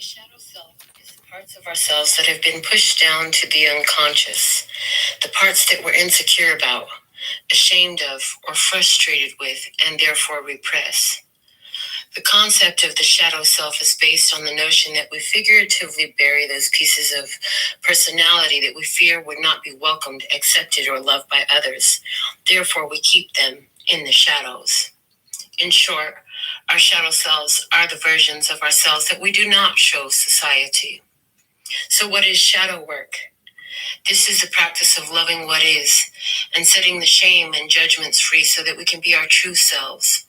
shadow self is the parts of ourselves that have been pushed down to the unconscious, the parts that we're insecure about, ashamed of, or frustrated with, and therefore repress. The concept of the shadow self is based on the notion that we figuratively bury those pieces of personality that we fear would not be welcomed, accepted, or loved by others. Therefore, we keep them in the shadows. In short, our shadow selves are the versions of ourselves that we do not show society. So what is shadow work? This is the practice of loving what is and setting the shame and judgments free so that we can be our true selves.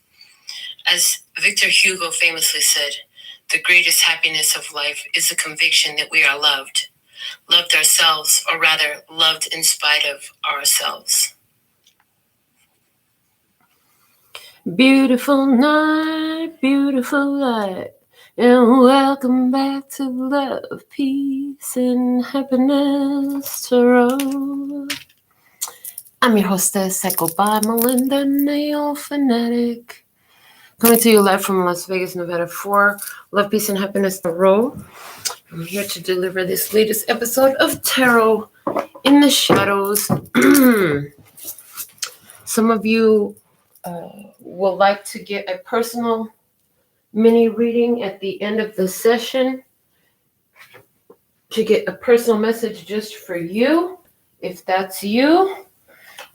As Victor Hugo famously said, the greatest happiness of life is the conviction that we are loved ourselves, or rather, loved in spite of ourselves. Beautiful night, beautiful light, and welcome back to Love, Peace, and Happiness Tarot. I'm your hostess, I go by Melinda, NailFanatic. Coming to you live from Las Vegas, Nevada for Love, Peace, and Happiness Tarot. I'm here to deliver this latest episode of Tarot in the Shadows. Some of you will like to get a personal mini reading at the end of the session to get a personal message just for you. If that's you,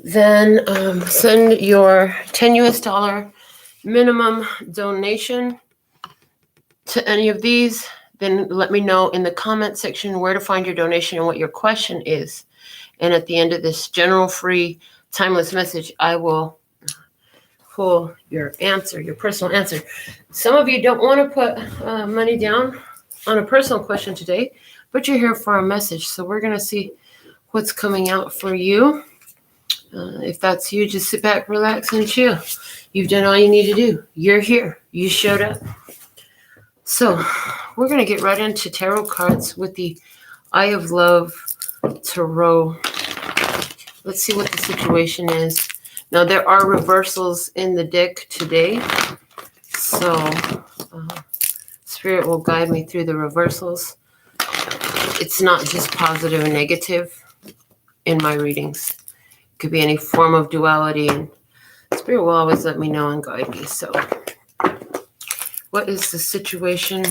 then send your $10 US minimum donation to any of these. Then let me know in the comment section where to find your donation and what your question is. And at the end of this general free timeless message, I will pull your answer, your personal answer. Some of you don't want to put money down on a personal question today, but you're here for a message. So we're going to see what's coming out for you. If that's you, just sit back, relax, and chill. You've done all you need to do. You're here. You showed up. So we're going to get right into tarot cards with the Eye of Love Tarot. Let's see what the situation is. Now, there are reversals in the deck today, so Spirit will guide me through the reversals. It's not just positive and negative in my readings. It could be any form of duality, and Spirit will always let me know and guide me. So, what is the situation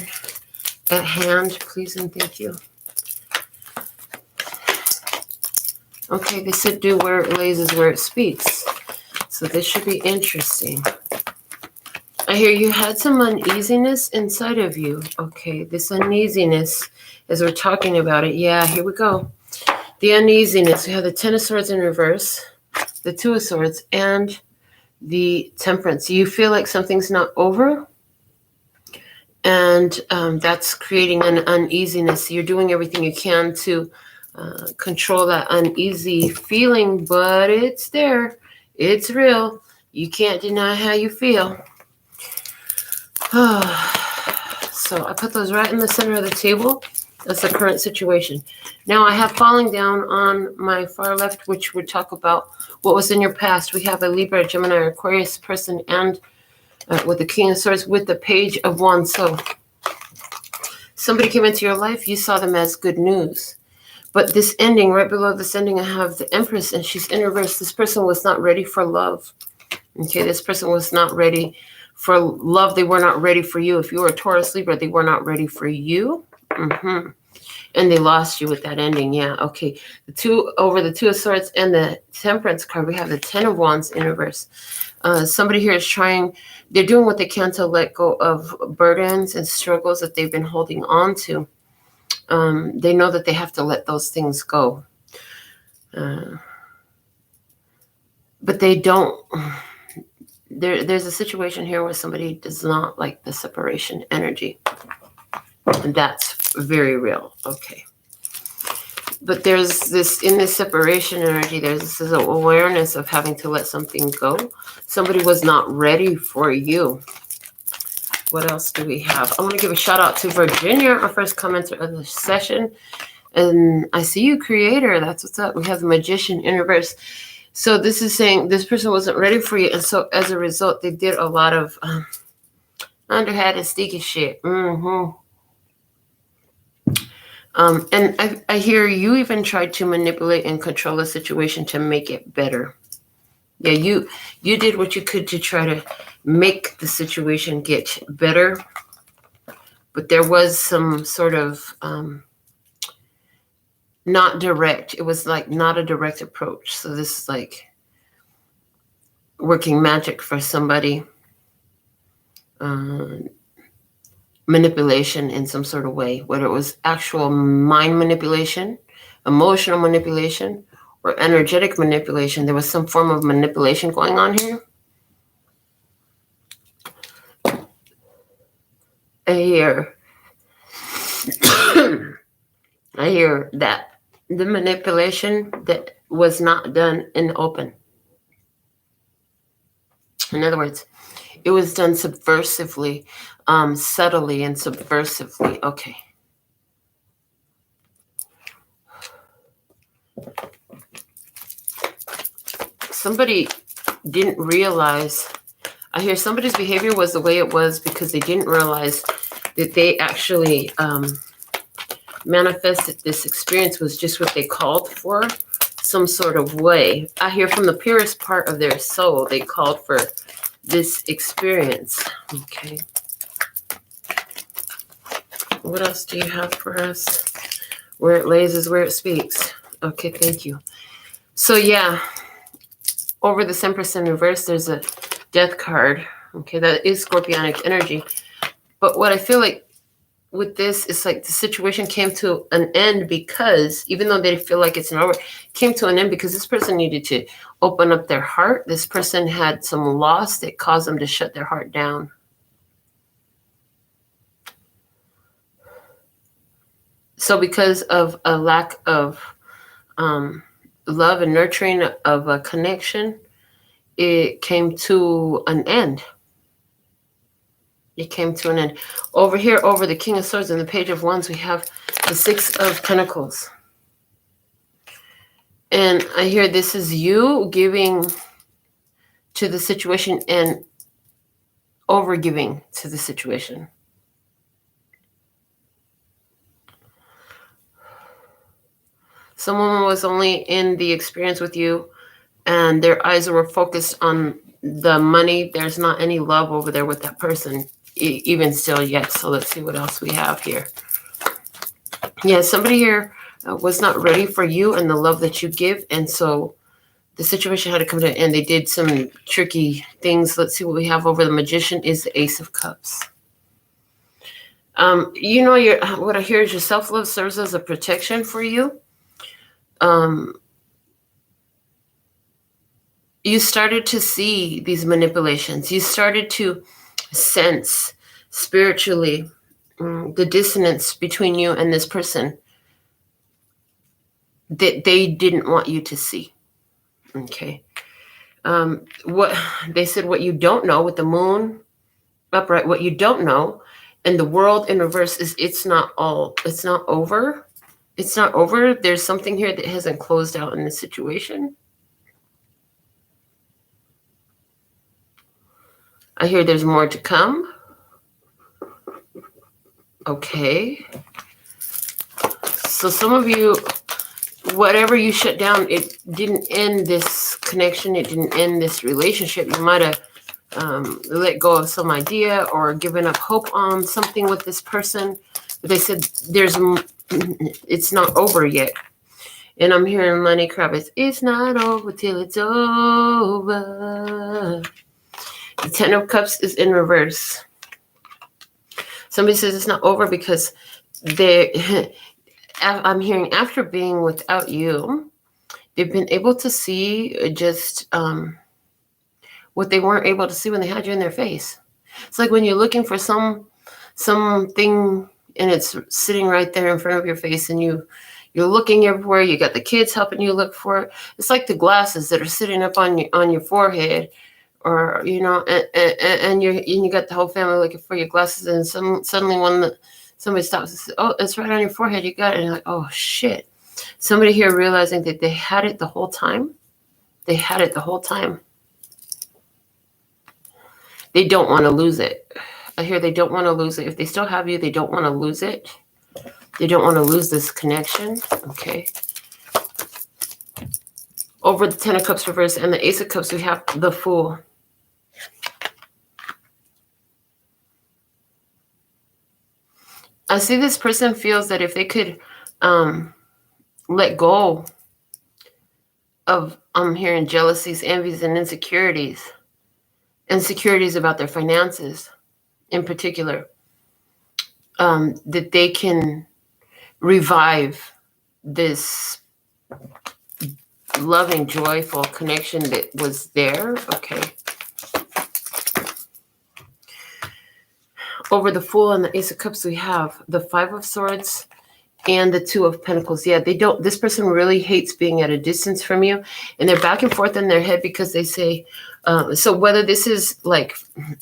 at hand, please and thank you? Okay, they said do where it lays is where it speaks. So this should be interesting. I hear you had some uneasiness inside of you. Okay, this uneasiness, as we're talking about it. Yeah, here we go. The uneasiness. We have the Ten of Swords in reverse, the Two of Swords, and the Temperance. You feel like something's not over, and that's creating an uneasiness. You're doing everything you can to control that uneasy feeling, but it's there. It's real. You can't deny how you feel. So I put those right in the center of the table. That's the current situation. Now I have falling down on my far left, which would talk about what was in your past. We have a Libra, Gemini, Aquarius person, and with the King of Swords with the Page of Wands. So somebody came into your life. You saw them as good news. But this ending, right below this ending, I have the Empress, and she's in reverse. This person was not ready for love. Okay, this person was not ready for love. They were not ready for you. If you were a Taurus, Libra, they were not ready for you. And they lost you with that ending. Yeah, okay. The Two of Swords and the Temperance card, we have the Ten of Wands in reverse. Somebody here is trying, they're doing what they can to let go of burdens and struggles that they've been holding on to. They know that they have to let those things go. But they don't. There's a situation here where somebody does not like the separation energy. And that's very real. Okay. But there's this, in this separation energy, there's this awareness of having to let something go. Somebody was not ready for you. What else do we have? I want to give a shout out to Virginia, our first commenter of the session. And I see you, Creator. That's what's up. We have the Magician in reverse. So this is saying this person wasn't ready for you. And so as a result, they did a lot of underhanded, sneaky shit. And I hear you even tried to manipulate and control the situation to make it better. Yeah, you did what you could to try to make the situation get better, but there was some sort of not direct. It was like not a direct approach. So this is like working magic for somebody, manipulation in some sort of way, whether it was actual mind manipulation, emotional manipulation, or energetic manipulation. There was some form of manipulation going on here. I hear that the manipulation that was not done in the open. In other words, it was done subversively, subtly and subversively. Okay. Somebody didn't realize, I hear somebody's behavior was the way it was because they didn't realize that they actually manifested this experience was just what they called for, some sort of way. I hear from the purest part of their soul, they called for this experience. Okay. What else do you have for us? Where it lays is where it speaks. Okay, thank you. So yeah, over the Empress in reverse, there's a death card. Okay, that is Scorpionic energy. But what I feel like with this is like the situation came to an end because even though they feel like it's not over, it came to an end because this person needed to open up their heart. This person had some loss that caused them to shut their heart down. So because of a lack of love and nurturing of a connection, it came to an end. It came to an end. Over here, over the King of Swords and the Page of Wands, we have the Six of Pentacles. And I hear this is you giving to the situation and over-giving to the situation. Someone was only in the experience with you and their eyes were focused on the money. There's not any love over there with that person, even still yet. So let's see what else we have here. Yeah, somebody here was not ready for you and the love that you give. And so the situation had to come to an end. They did some tricky things. Let's see what we have over the Magician is the Ace of Cups. You know, what I hear is your self-love serves as a protection for you. You started to see these manipulations. You started to sense spiritually the dissonance between you and this person that they didn't want you to see. Okay. What they said, what you don't know with the moon upright, what you don't know, and the world in reverse is it's not over. It's not over. There's something here that hasn't closed out in this situation. I hear there's more to come. Okay. So some of you, whatever you shut down, it didn't end this connection. It didn't end this relationship. You might have let go of some idea or given up hope on something with this person. But they said it's not over yet. And I'm hearing Lenny Kravitz, it's not over till it's over. The Ten of Cups is in reverse. Somebody says it's not over because I'm hearing after being without you, they've been able to see just what they weren't able to see when they had you in their face. It's like when you're looking for something and it's sitting right there in front of your face and you're looking everywhere. You got the kids helping you look for it. It's like the glasses that are sitting up on your forehead, or you know, and you got the whole family looking for your glasses, and suddenly somebody stops and says, "Oh, it's right on your forehead. You got it." And you're like, "Oh shit!" Somebody here realizing that they had it the whole time. They had it the whole time. They don't want to lose it. I hear they don't want to lose it. If they still have you, they don't want to lose it. They don't want to lose this connection. Okay. Over the Ten of Cups reverse and the Ace of Cups, we have the Fool. I see this person feels that if they could let go of, I'm hearing jealousies, envies, and insecurities about their finances in particular, that they can revive this loving, joyful connection that was there. Okay. Over the Fool and the Ace of Cups, we have the Five of Swords and the Two of Pentacles. Yeah, this person really hates being at a distance from you, and they're back and forth in their head because they say, so whether this is like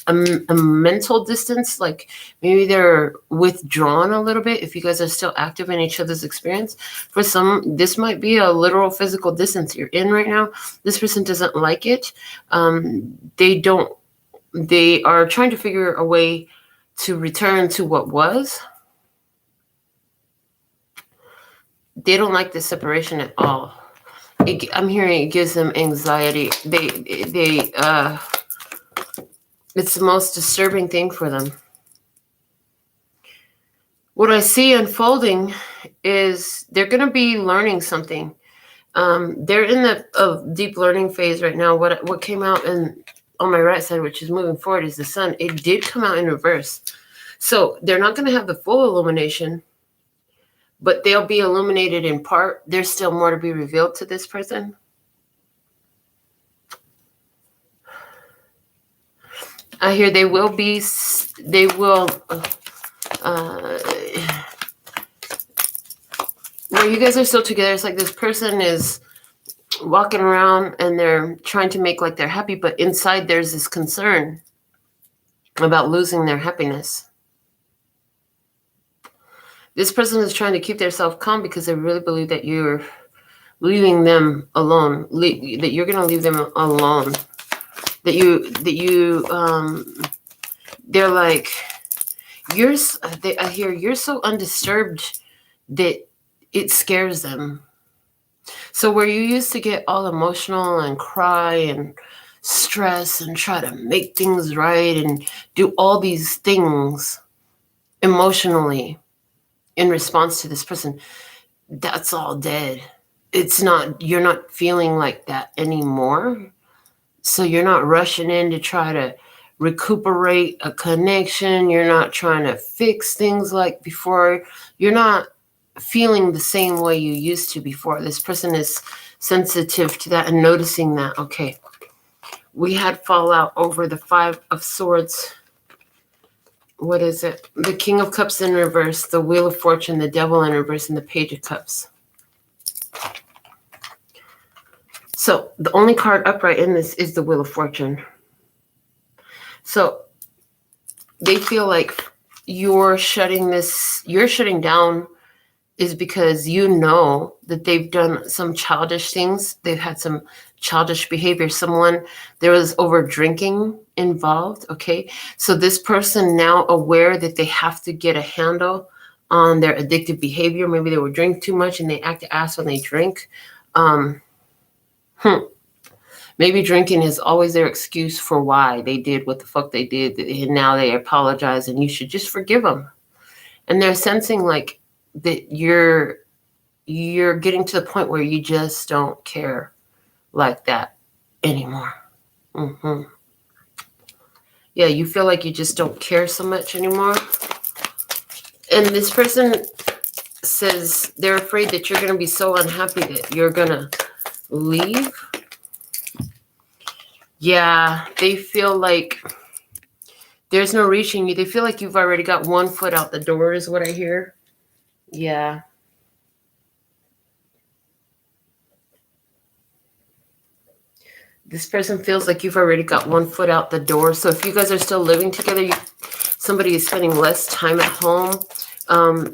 a mental distance, like maybe they're withdrawn a little bit if you guys are still active in each other's experience. For some, this might be a literal physical distance you're in right now. This person doesn't like it. They are trying to figure a way to return to what was. They don't like the separation at all. I'm hearing it gives them anxiety. It's the most disturbing thing for them. What I see unfolding is they're going to be learning something. They're in the deep learning phase right now. What came out on my right side, which is moving forward, is the Sun. It did come out in reverse. So they're not going to have the full illumination, but they'll be illuminated in part. There's still more to be revealed to this person. I hear where you guys are still together, it's like this person is walking around and they're trying to make like they're happy, but inside there's this concern about losing their happiness. This person is trying to keep themselves calm because they really believe that you're leaving them alone, that you're going to leave them alone, they're like, I hear you're so undisturbed that it scares them. So where you used to get all emotional and cry and stress and try to make things right and do all these things emotionally in response to this person, that's all dead. You're not feeling like that anymore. So you're not rushing in to try to recuperate a connection. You're not trying to fix things like before. You're not feeling the same way you used to before. This person is sensitive to that and noticing that. Okay. We had fallout over the Five of Swords. What is it? The King of Cups in reverse, the Wheel of Fortune, the Devil in reverse, and the Page of Cups. So the only card upright in this is the Wheel of Fortune. So they feel like you're shutting down is because you know that they've done some childish things. They've had some childish behavior. There was over drinking involved. Okay. So this person now aware that they have to get a handle on their addictive behavior. Maybe they would drink too much and they act ass when they drink. Maybe drinking is always their excuse for why they did what the fuck they did. And now they apologize and you should just forgive them. And they're sensing like that you're getting to the point where you just don't care like that anymore. Mm-hmm. Yeah, you feel like you just don't care so much anymore. And this person says they're afraid that you're going to be so unhappy that you're going to leave. Yeah, they feel like there's no reaching you. They feel like you've already got one foot out the door is what I hear. Yeah. This person feels like you've already got one foot out the door. So if you guys are still living together, somebody is spending less time at home,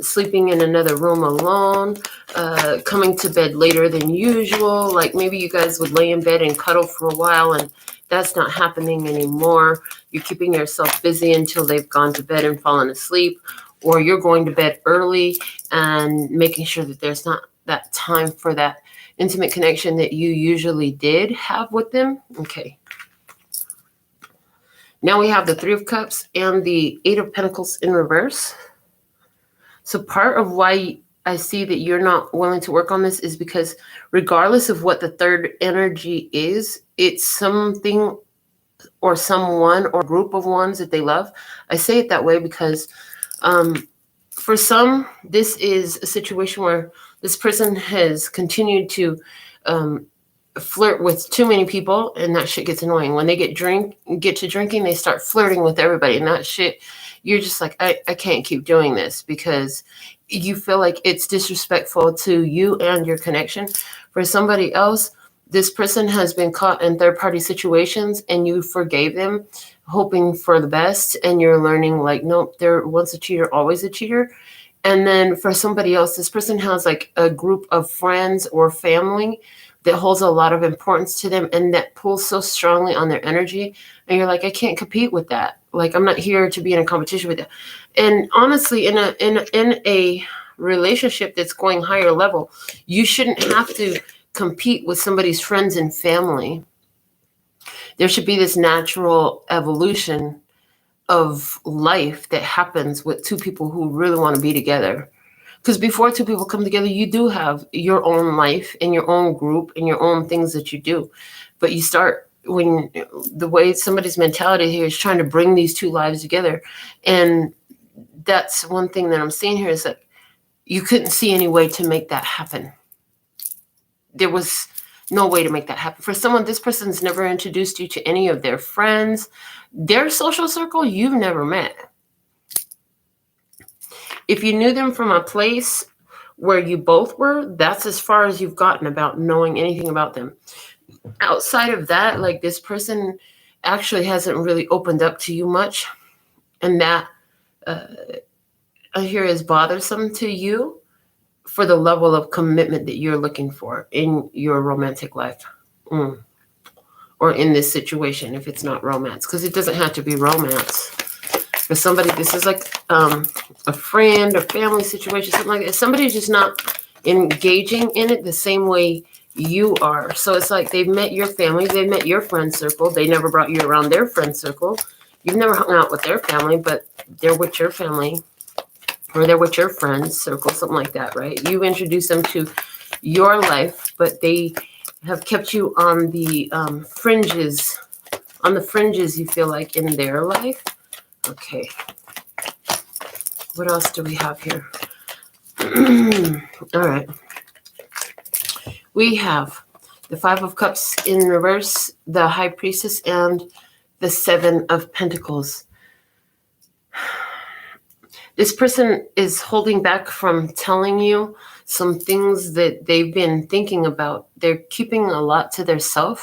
sleeping in another room alone, coming to bed later than usual. Like maybe you guys would lay in bed and cuddle for a while and that's not happening anymore. You're keeping yourself busy until they've gone to bed and fallen asleep. or you're going to bed early and making sure that there's not that time for that intimate connection that you usually did have with them. Okay. Now we have the Three of Cups and the Eight of Pentacles in reverse. So part of why I see that you're not willing to work on this is because regardless of what the third energy is, it's something or someone or group of ones that they love. I say it that way because for some, this is a situation where this person has continued to flirt with too many people, and that shit gets annoying. When they get to drinking, they start flirting with everybody, and that shit, you're just like, I can't keep doing this because you feel like it's disrespectful to you and your connection. For somebody else, this person has been caught in third-party situations and you forgave them, hoping for the best, and you're learning like, nope, they're once a cheater, always a cheater. And then for somebody else, this person has like a group of friends or family that holds a lot of importance to them and that pulls so strongly on their energy. And you're like, I can't compete with that. Like, I'm not here to be in a competition with that. And honestly, in a relationship that's going higher level, you shouldn't have to compete with somebody's friends and family. There should be this natural evolution of life that happens with two people who really want to be together. Because before two people come together, you do have your own life and your own group and your own things that you do. But you start when the way somebody's mentality here is trying to bring these two lives together. And that's one thing that I'm seeing here is that you couldn't see any way to make that happen. There was no way to make that happen. For someone, this person's never introduced you to any of their friends. Their social circle, you've never met. If you knew them from a place where you both were, that's as far as you've gotten about knowing anything about them. Outside of that, like, this person actually hasn't really opened up to you much. And that I hear is bothersome to you for the level of commitment that you're looking for in your romantic life. Or in this situation, if it's not romance. Because it doesn't have to be romance. For somebody, this is like a friend or family situation, something like that. Somebody's just not engaging in it the same way you are. So it's like they've met your family, they've met your friend circle. They never brought you around their friend circle. You've never hung out with their family, but they're with your family. Or they're with your friends circle, something like that, right? You introduce them to your life, but they have kept you on the fringes. On the fringes, you feel like, in their life. Okay. What else do we have here? All right. We have the Five of Cups in reverse, the High Priestess, and the Seven of Pentacles. This person is holding back from telling you some things that they've been thinking about. They're keeping a lot to themselves.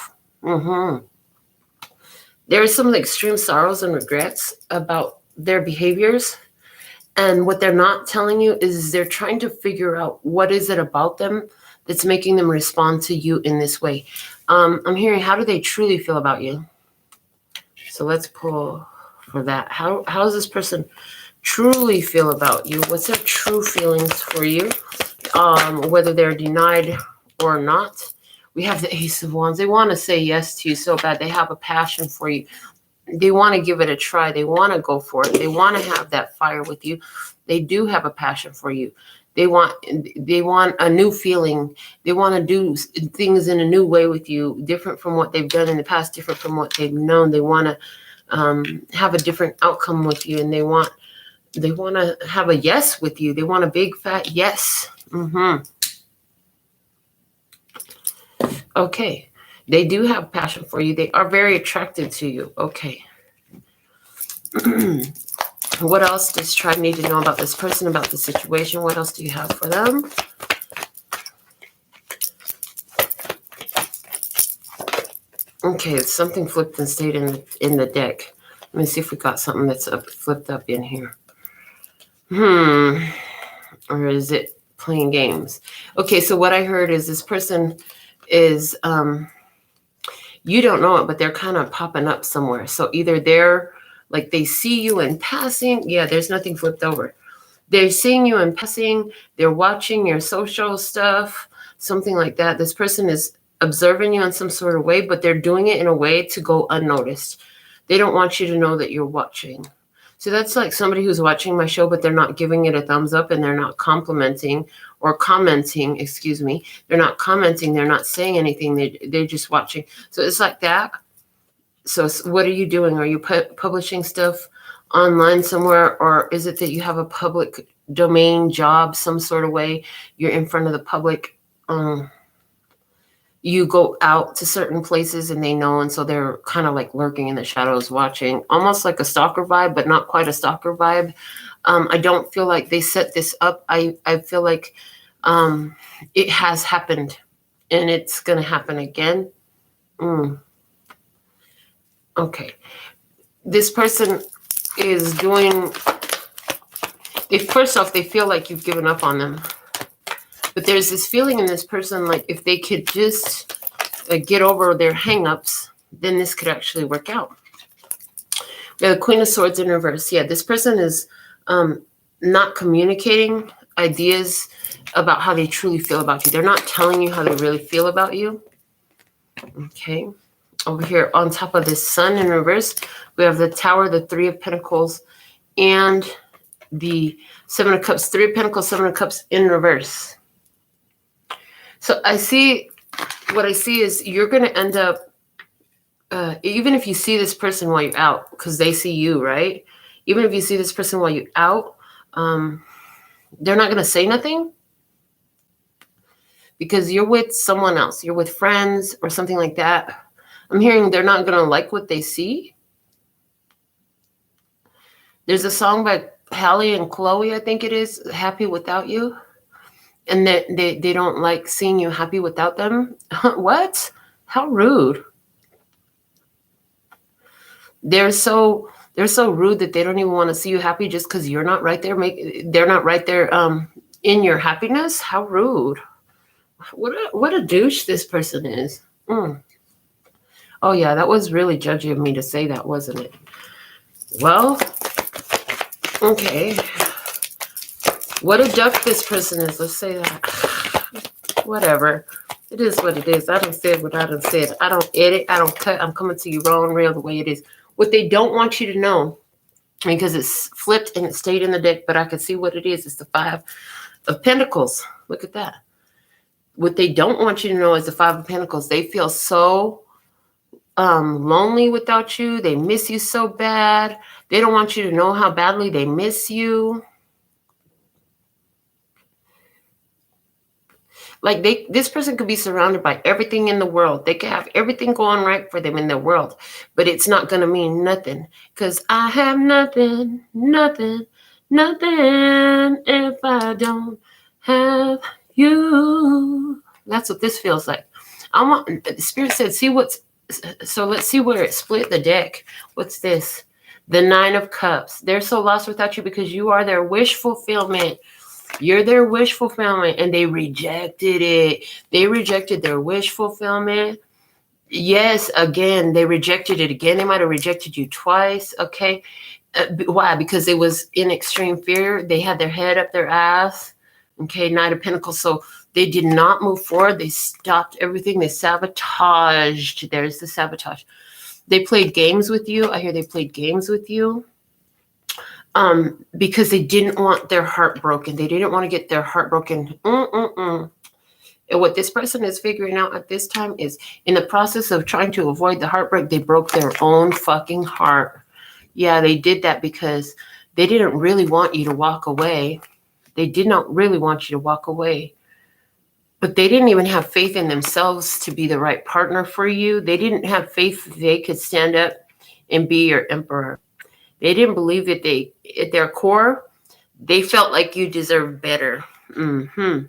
There are some extreme sorrows and regrets about their behaviors. And what they're not telling you is they're trying to figure out what is it about them that's making them respond to you in this way. I'm hearing, how do they truly feel about you? So let's pull for that. How does this person truly feel about you? What's their true feelings for you? Whether they're denied or not. We have the Ace of Wands. They want to say yes to you so bad. They have a passion for you. They want to give it a try. They want to go for it. They want to have that fire with you. They do have a passion for you. They want a new feeling. They want to do things in a new way with you, different from what they've done in the past, different from what they've known. They want to have a different outcome with you, and they want to have a yes with you. They want a big fat yes. Okay. They do have passion for you. They are very attracted to you. Okay. What else does Tribe need to know about this person, about the situation? What else do you have for them? Okay, something flipped and stayed in the deck. Let me see if we got something that's flipped up in here. Or is it playing games? Okay, so what I heard is this person is, you don't know it, but they're kind of popping up somewhere. So either they're like, they see you in passing. Yeah, there's nothing flipped over. They're seeing you in passing. They're watching your social stuff, something like that. This person is observing you in some sort of way, but they're doing it in a way to go unnoticed. They don't want you to know that you're watching. So that's like somebody who's watching my show, but they're not giving it a thumbs up, and they're not complimenting or commenting, excuse me. They're not commenting. They're not saying anything. They're just watching. So it's like that. So what are you doing? Are you publishing stuff online somewhere, or is it that you have a public domain job some sort of way? You're in front of the public. You go out to certain places and they know, and so they're kind of like lurking in the shadows watching, almost like a stalker vibe, but not quite a stalker vibe. I don't feel like they set this up. I feel like it has happened, and it's going to happen again. Okay. This person is doing, first off, they feel like you've given up on them. But there's this feeling in this person, like if they could just get over their hangups, then this could actually work out. We have the Queen of Swords in reverse. Yeah, this person is not communicating ideas about how they truly feel about you. They're not telling you how they really feel about you. Okay. Over here on top of this Sun in reverse, we have the Tower, the Three of Pentacles, and the Seven of Cups. Three of Pentacles, Seven of Cups in reverse. So what I see is you're going to end up, even if you see this person while you're out, because they see you, right? Even if you see this person while you're out, they're not going to say nothing because you're with someone else. You're with friends or something like that. I'm hearing they're not going to like what they see. There's a song by Hallie and Chloe, I think it is, Happy Without You. And that they don't like seeing you happy without them. What? How rude. They're so rude that they don't even want to see you happy just because you're not right there. They're not right there in your happiness. How rude. What a douche this person is. Oh yeah, that was really judgy of me to say that, wasn't it? Well, okay. What a duck this person is. Let's say that. Whatever. It is what it is. I don't say what I don't say. I don't edit. I don't cut. I'm coming to you raw and real the way it is. What they don't want you to know, because it's flipped and it stayed in the deck, but I can see what it is. It's the Five of Pentacles. Look at that. What they don't want you to know is the Five of Pentacles. They feel so lonely without you. They miss you so bad. They don't want you to know how badly they miss you. Like this person could be surrounded by everything in the world. They could have everything going right for them in their world, but it's not going to mean nothing because I have nothing if I don't have you. That's what this feels like. The Spirit said, so let's see where it split the deck. What's this? The Nine of Cups. They're so lost without you because you are their wish fulfillment. You're their wish fulfillment, and they rejected it. They rejected their wish fulfillment. Yes, again, they rejected it again. They might have rejected you twice, okay? Why? Because it was in extreme fear. They had their head up their ass, okay? Knight of Pentacles. So they did not move forward. They stopped everything. They sabotaged. There's the sabotage. They played games with you. I hear they played games with you. Because they didn't want their heart broken. They didn't want to get their heart broken. And what this person is figuring out at this time is in the process of trying to avoid the heartbreak, they broke their own fucking heart. Yeah, they did that because they didn't really want you to walk away. They did not really want you to walk away. But they didn't even have faith in themselves to be the right partner for you. They didn't have faith that they could stand up and be your emperor. They didn't believe that at their core, they felt like you deserved better. And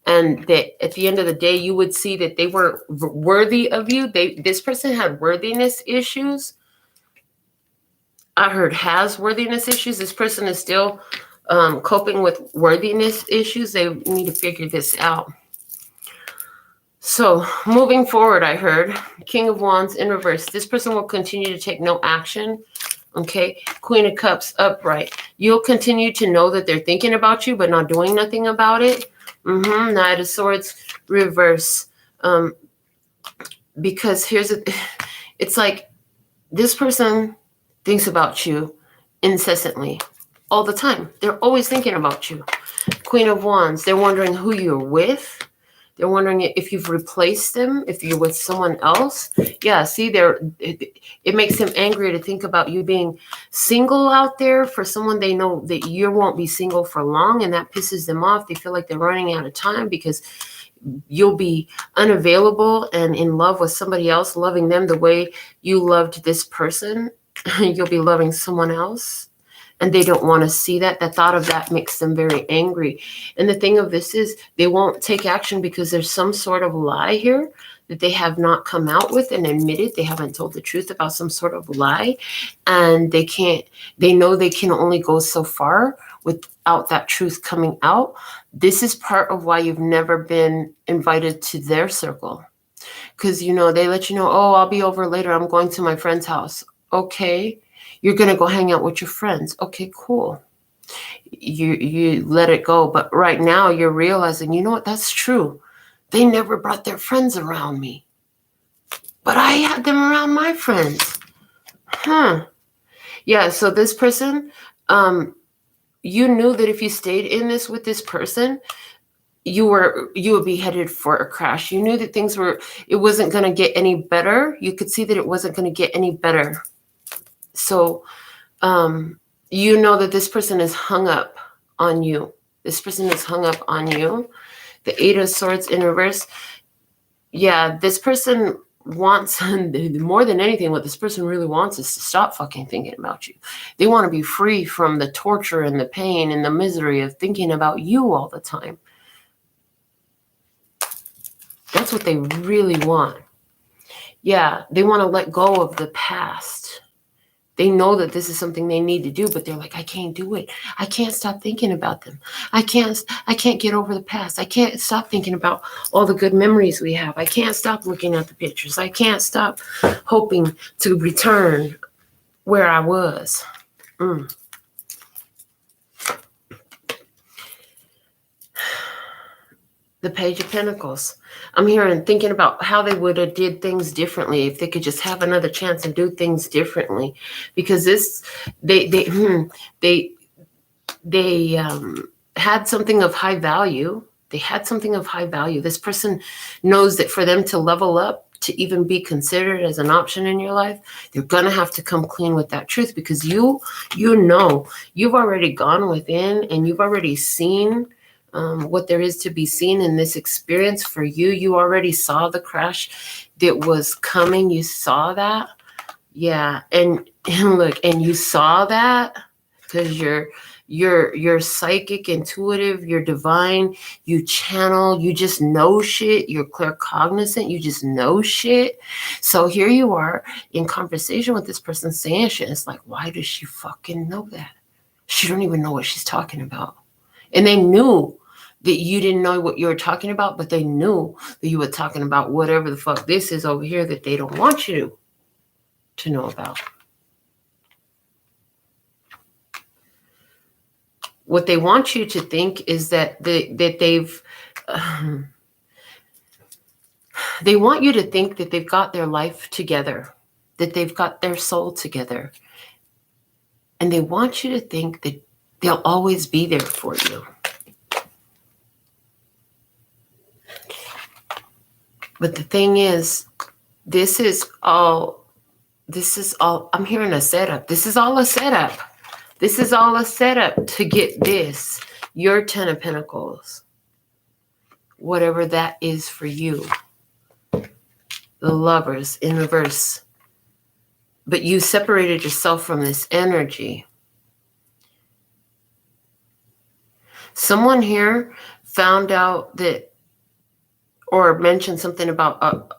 that at the end of the day, you would see that they weren't worthy of you. This person had worthiness issues. I heard has worthiness issues. This person is still coping with worthiness issues. They need to figure this out. So moving forward, I heard King of Wands in reverse. This person will continue to take no action. Okay, Queen of Cups upright. You'll continue to know that they're thinking about you, but not doing nothing about it. Knight of Swords reverse. Because it's like this person thinks about you incessantly, all the time. They're always thinking about you. Queen of Wands, they're wondering who you're with. They're wondering if you've replaced them, if you're with someone else. Yeah, see, it makes them angry to think about you being single out there for someone they know that you won't be single for long, and that pisses them off. They feel like they're running out of time because you'll be unavailable and in love with somebody else, loving them the way you loved this person. You'll be loving someone else. And they don't want to see that. The thought of that makes them very angry. And the thing of this is they won't take action because there's some sort of lie here that they have not come out with and admitted. They haven't told the truth about some sort of lie. And they know they can only go so far without that truth coming out. This is part of why you've never been invited to their circle. Because, they let you know, oh, I'll be over later. I'm going to my friend's house. Okay. You're going to go hang out with your friends. Okay, cool. You let it go. But right now you're realizing, you know what? That's true. They never brought their friends around me. But I had them around my friends. Yeah, so this person, you knew that if you stayed in this with this person, you would be headed for a crash. You knew that it wasn't going to get any better. You could see that it wasn't going to get any better. So, you know that this person is hung up on you. This person is hung up on you. The Eight of Swords in reverse. Yeah, this person wants, more than anything, what this person really wants is to stop fucking thinking about you. They want to be free from the torture and the pain and the misery of thinking about you all the time. That's what they really want. Yeah, they want to let go of the past. They know that this is something they need to do, but they're like, I can't do it. I can't stop thinking about them. I can't get over the past. I can't stop thinking about all the good memories we have. I can't stop looking at the pictures. I can't stop hoping to return where I was. The Page of Pentacles. I'm hearing thinking about how they would have did things differently if they could just have another chance and do things differently. Because they had something of high value. They had something of high value. This person knows that for them to level up, to even be considered as an option in your life, they're going to have to come clean with that truth, because you've already gone within and you've already seen what there is to be seen in this experience for you. You already saw the crash that was coming. You saw that. Yeah. And look, and you saw that because you're psychic, intuitive, you're divine, you channel, you just know shit. You're claircognizant. You just know shit. So here you are in conversation with this person saying shit. It's like, why does she fucking know that? She don't even know what she's talking about. And they knew that you didn't know what you were talking about, but they knew that you were talking about whatever the fuck this is over here that they don't want you to know about. What they want you to think is that they want you to think that they've got their life together, that they've got their soul together. And they want you to think that they'll always be there for you. But the thing is, this is all, I'm hearing a setup. This is all a setup. This is all a setup to get this, your 10 of Pentacles, whatever that is for you. The Lovers in reverse. But you separated yourself from this energy. Someone here found out that, or mentioned something about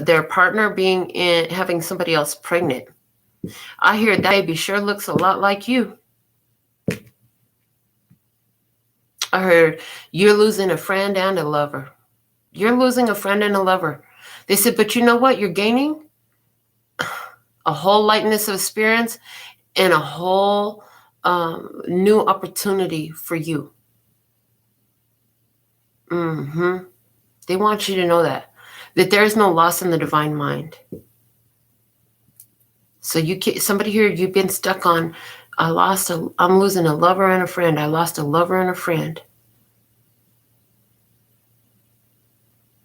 their partner having somebody else pregnant. I hear that baby sure looks a lot like you. I heard you're losing a friend and a lover. You're losing a friend and a lover. They said, but you know what? You're gaining a whole lightness of spirits and a whole new opportunity for you. They want you to know that there is no loss in the divine mind. So somebody here, you've been stuck on, I'm losing a lover and a friend. I lost a lover and a friend.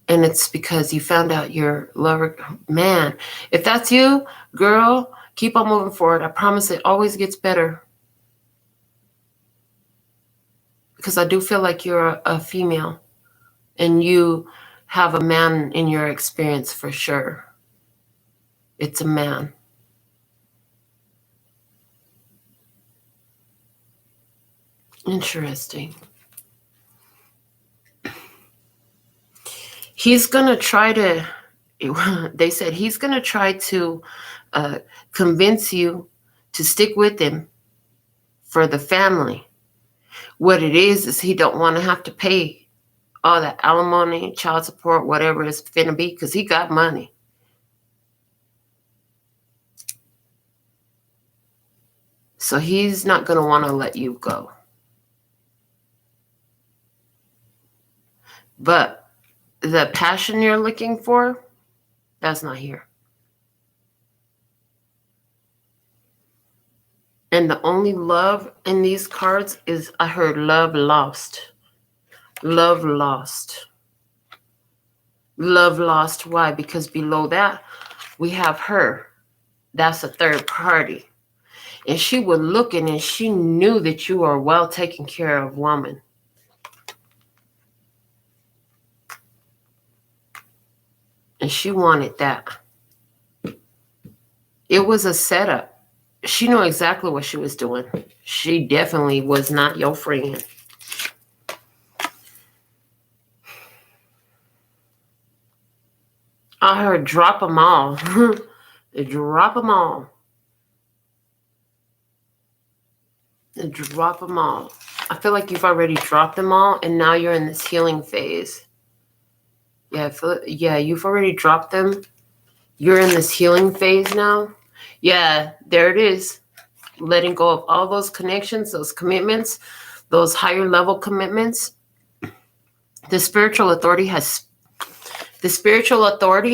And it's because you found out your lover, man. If that's you, girl, keep on moving forward. I promise it always gets better. Because I do feel like you're a female and you have a man in your experience for sure. It's a man. Interesting. He's going to try to, they said he's going to try to convince you to stick with him for the family. What it is he don't want to have to pay all that alimony, child support, whatever it's finna be, because he got money. So he's not going to want to let you go. But the passion you're looking for, that's not here. And the only love in these cards is, I heard love lost. Love lost. Love lost. Why? Because below that, we have her. That's a third party. And she was looking and she knew that you are a well taken care of woman. And she wanted that. It was a setup. She knew exactly what she was doing. She definitely was not your friend. I heard drop them all. Drop them all. Drop them all. I feel like you've already dropped them all and now you're in this healing phase. Yeah, you've already dropped them. You're in this healing phase now. Yeah, there it is. Letting go of all those connections, those commitments, those higher level commitments. The spiritual authority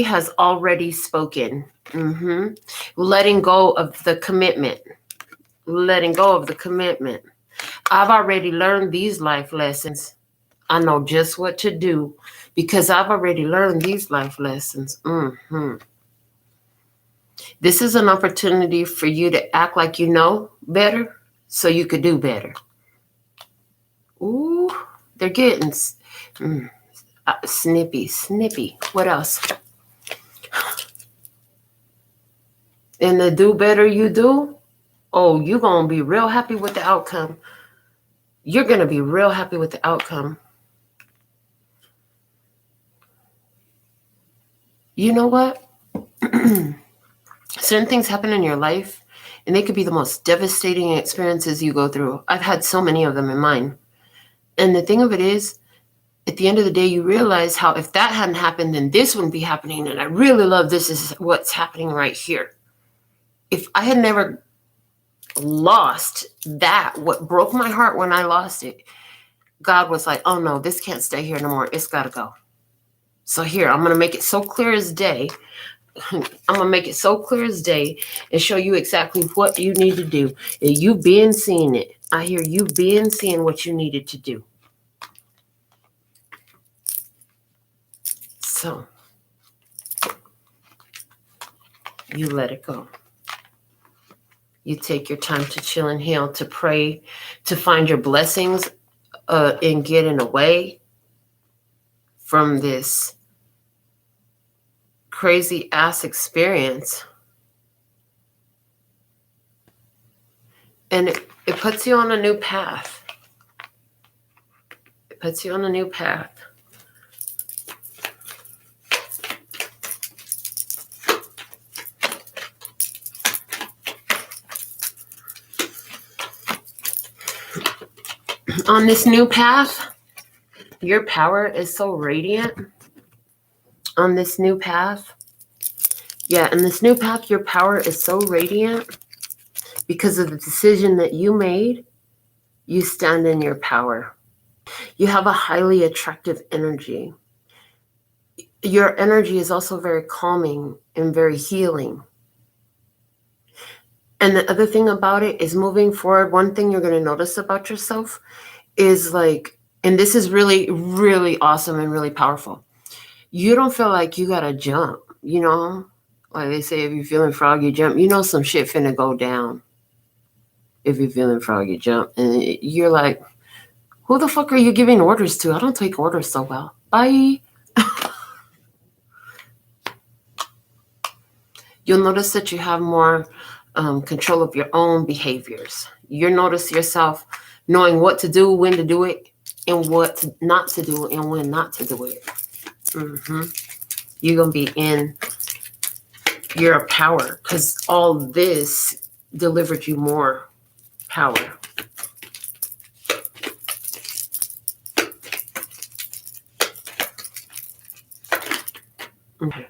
has already spoken. Letting go of the commitment. Letting go of the commitment. I've already learned these life lessons. I know just what to do because I've already learned these life lessons. This is an opportunity for you to act like you know better so you could do better. Ooh, they're getting snippy. What else? And the do better you do, oh, you're going to be real happy with the outcome. You're going to be real happy with the outcome. You know what? Certain things happen in your life, and they could be the most devastating experiences you go through. I've had so many of them in mine. And the thing of it is, at the end of the day, you realize how if that hadn't happened, then this wouldn't be happening. And I really love this is what's happening right here. If I had never lost that, what broke my heart when I lost it, God was like, oh no, this can't stay here no more. It's got to go. So here, I'm going to make it so clear as day. I'm going to make it so clear as day and show you exactly what you need to do. And you've been seeing it. I hear you've been seeing what you needed to do. So you let it go. You take your time to chill and heal, to pray, to find your blessings in getting away from this crazy ass experience. And it puts you on a new path. It puts you on a new path. On this new path, your power is so radiant. On this new path. Yeah, in this new path, your power is so radiant because of the decision that you made, you stand in your power. You have a highly attractive energy. Your energy is also very calming and very healing. And the other thing about it is, moving forward, one thing you're going to notice about yourself is like, and this is really, really awesome and really powerful. You don't feel like you got to jump, you know? Like they say, if you're feeling froggy, jump. You know some shit finna go down. If you're feeling froggy, jump. And you're like, who the fuck are you giving orders to? I don't take orders so well. Bye. You'll notice that you have more control of your own behaviors. You'll notice yourself knowing what to do, when to do it, and what not to do, and when not to do it. You're going to be in your power, because all this delivered you more power. Okay.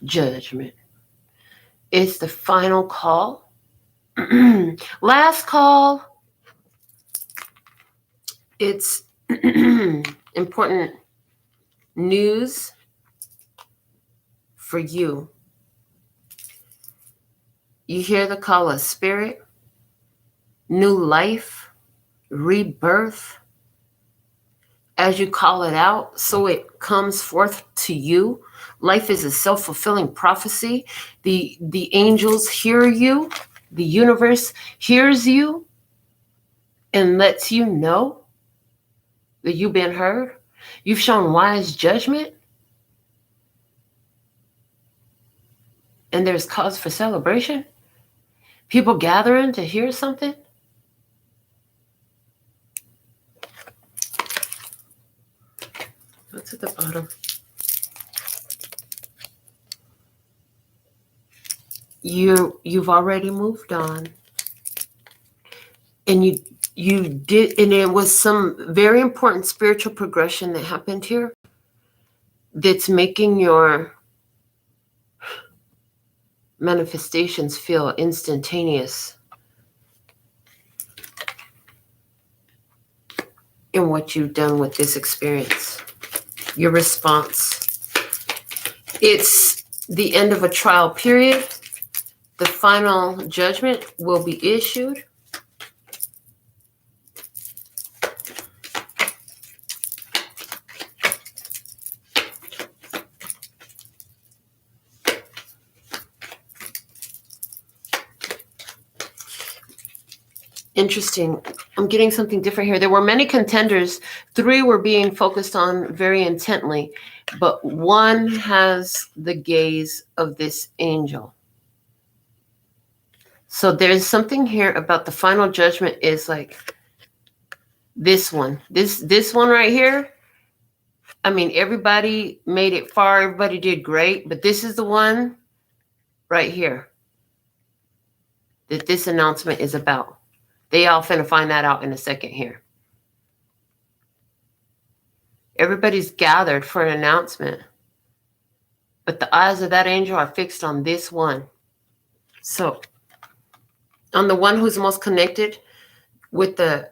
Judgment. It's the final call. Last call. It's important news for you. You hear the call of spirit, new life, rebirth. As you call it out, so it comes forth to you. Life is a self-fulfilling prophecy. The angels hear you. The universe hears you and lets you know that you've been heard. You've shown wise judgment. And there's cause for celebration. People gathering to hear something. What's at the bottom? You've already moved on. And you did, and it was some very important spiritual progression that happened here that's making your manifestations feel instantaneous in what you've done with this experience. Your response. It's the end of a trial period. The final judgment will be issued. Interesting. I'm getting something different here. There were many contenders. 3 were being focused on very intently, but 1 has the gaze of this angel. So there's something here about the final judgment is like this one. This one right here. I mean, everybody made it far. Everybody did great. But this is the one right here that this announcement is about. They all finna find that out in a second here. Everybody's gathered for an announcement. But the eyes of that angel are fixed on this one. So, on the one who's most connected with the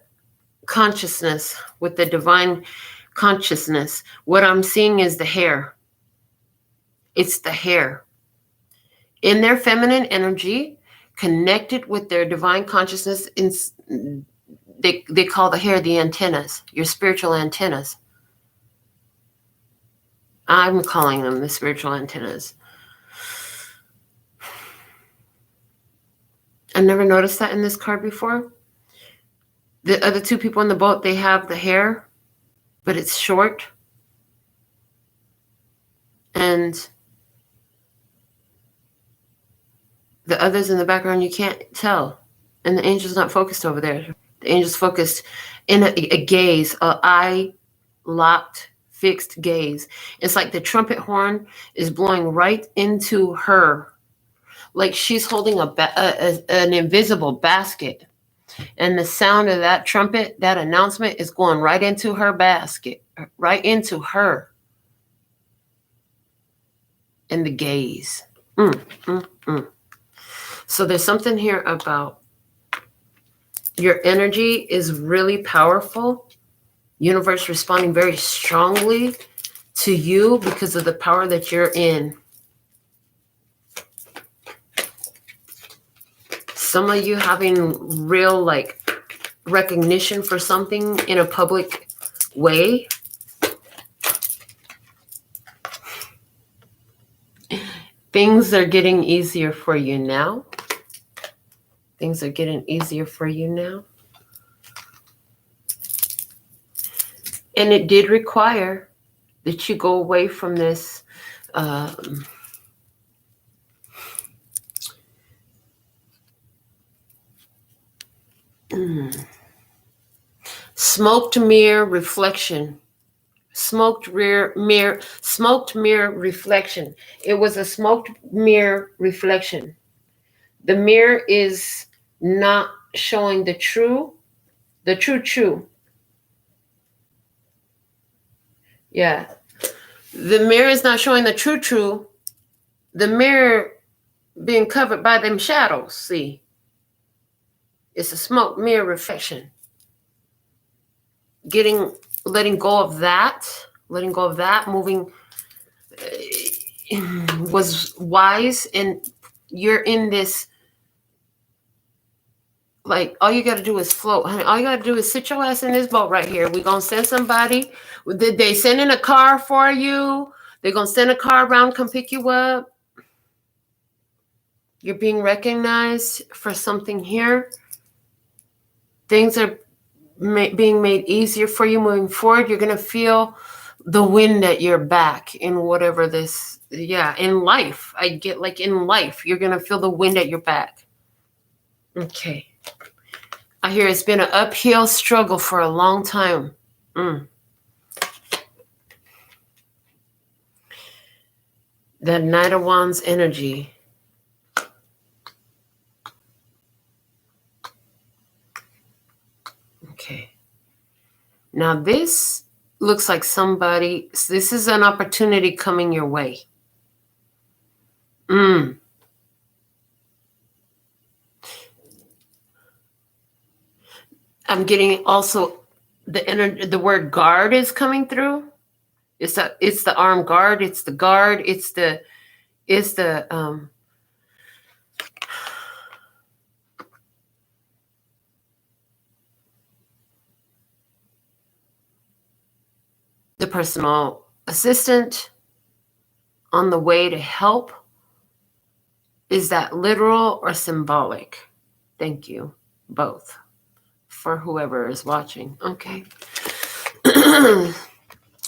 consciousness, with the divine consciousness, what I'm seeing is the hair. It's the hair. In their feminine energy, connected with their divine consciousness, they call the hair the antennas, your spiritual antennas. I'm calling them the spiritual antennas. I never noticed that in this card before. The other 2 people in the boat, they have the hair, but it's short. And the others in the background, you can't tell. And the angel's not focused over there. The angel's focused in a gaze, an eye-locked, fixed gaze. It's like the trumpet horn is blowing right into her. Like she's holding an invisible basket. And the sound of that trumpet, that announcement is going right into her basket, right into her. And the gaze. So there's something here about your energy is really powerful. Universe responding very strongly to you because of the power that you're in. Some of you having real like recognition for something in a public way. Things are getting easier for you now. Things are getting easier for you now. And it did require that you go away from this smoked mirror reflection. Smoked mirror reflection. It was a smoked mirror reflection. The mirror is not showing the true. Yeah. The mirror is not showing the true. The mirror being covered by them shadows, see. It's a smoke mirror reflection. Letting go of that, moving was wise. And you're in this, like, all you got to do is float. Honey, all you got to do is sit your ass in this boat right here. We're going to send somebody. They send in a car for you. They're going to send a car around, come pick you up. You're being recognized for something here. Things are being made easier for you moving forward. You're going to feel the wind at your back in whatever this, in life. I get like in life, you're going to feel the wind at your back. Okay. I hear it's been an uphill struggle for a long time. That Knight of Wands energy. Okay. Now this looks like this is an opportunity coming your way. I'm getting also the word guard is coming through. It's the armed guard. It's the guard. It's the personal assistant on the way to help. Is that literal or symbolic? Thank you, both, for whoever is watching. Okay.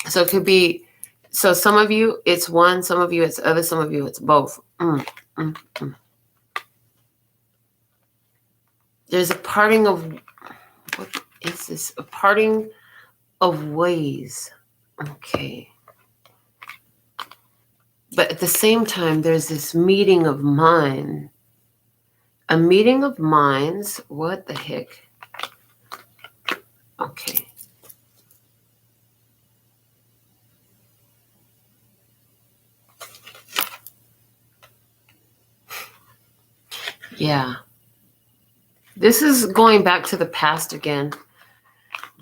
So it could be, so some of you, it's one, some of you, it's other, some of you, it's both. There's a parting of, what is this? A parting of ways. Okay. But at the same time, there's this meeting of mind. A meeting of minds. What the heck? Okay. Yeah. This is going back to the past again.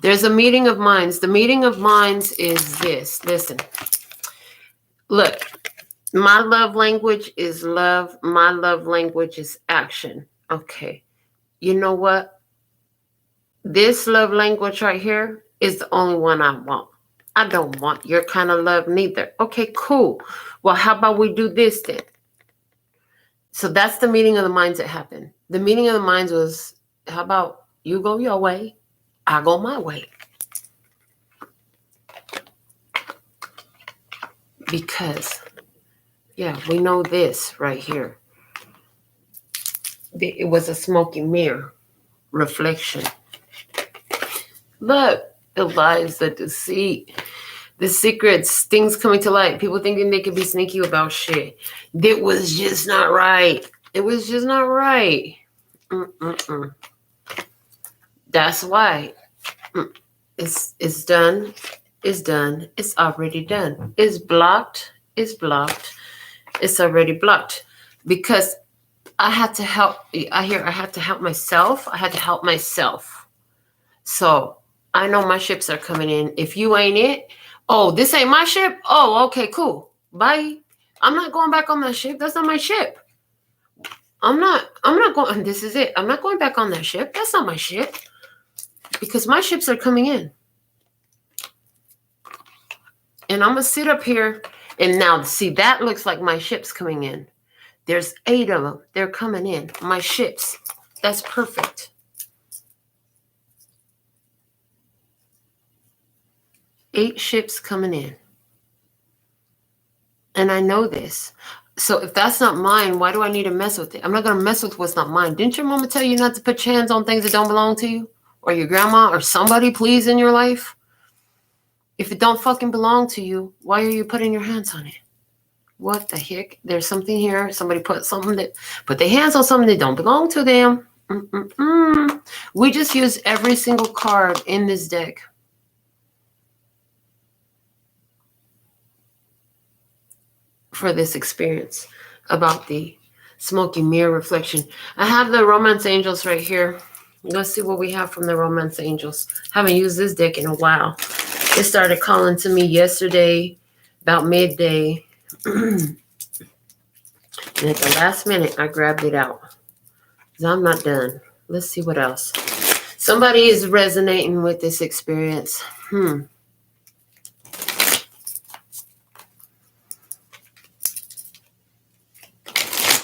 There's a meeting of minds. The meeting of minds is this. Listen. Look. My love language is love. My love language is action. Okay. You know what? This love language right here is the only one I want. I don't want your kind of love neither. Okay, cool. Well, how about we do this then? So that's the meeting of the minds that happened. The meeting of the minds was, how about you go your way, I go my way. Because, we know this right here. It was a smoky mirror reflection. Look, the lies, the deceit, the secrets, things coming to light. People thinking they could be sneaky about shit. It was just not right. It was just not right. That's why. It's done. It's done. It's already done. It's blocked. It's blocked. It's already blocked. Because I had to help. I had to help myself. I had to help myself. So I know my ships are coming in. If you ain't it, oh, this ain't my ship. Oh, okay, cool. Bye. I'm not going back on that ship. That's not my ship. I'm not going. This is it. I'm not going back on that ship. That's not my ship. Because my ships are coming in. And I'm going to sit up here. And now, see, that looks like my ship's coming in. There's 8 of them. They're coming in. My ships. That's perfect. 8 ships coming in. And I know this. So if that's not mine, why do I need to mess with it? I'm not going to mess with what's not mine. Didn't your mama tell you not to put your hands on things that don't belong to you? Or your grandma or somebody, please, in your life? If it don't fucking belong to you, why are you putting your hands on it? What the heck? There's something here. Somebody put their hands on something that don't belong to them. We just use every single card in this deck. For this experience about the Smokey mirror reflection. I have the romance angels right here. Let's see what we have from the romance angels. Haven't used this deck in a while. It started calling to me yesterday about midday. And at the last minute, I grabbed it out. Because I'm not done. Let's see what else. Somebody is resonating with this experience.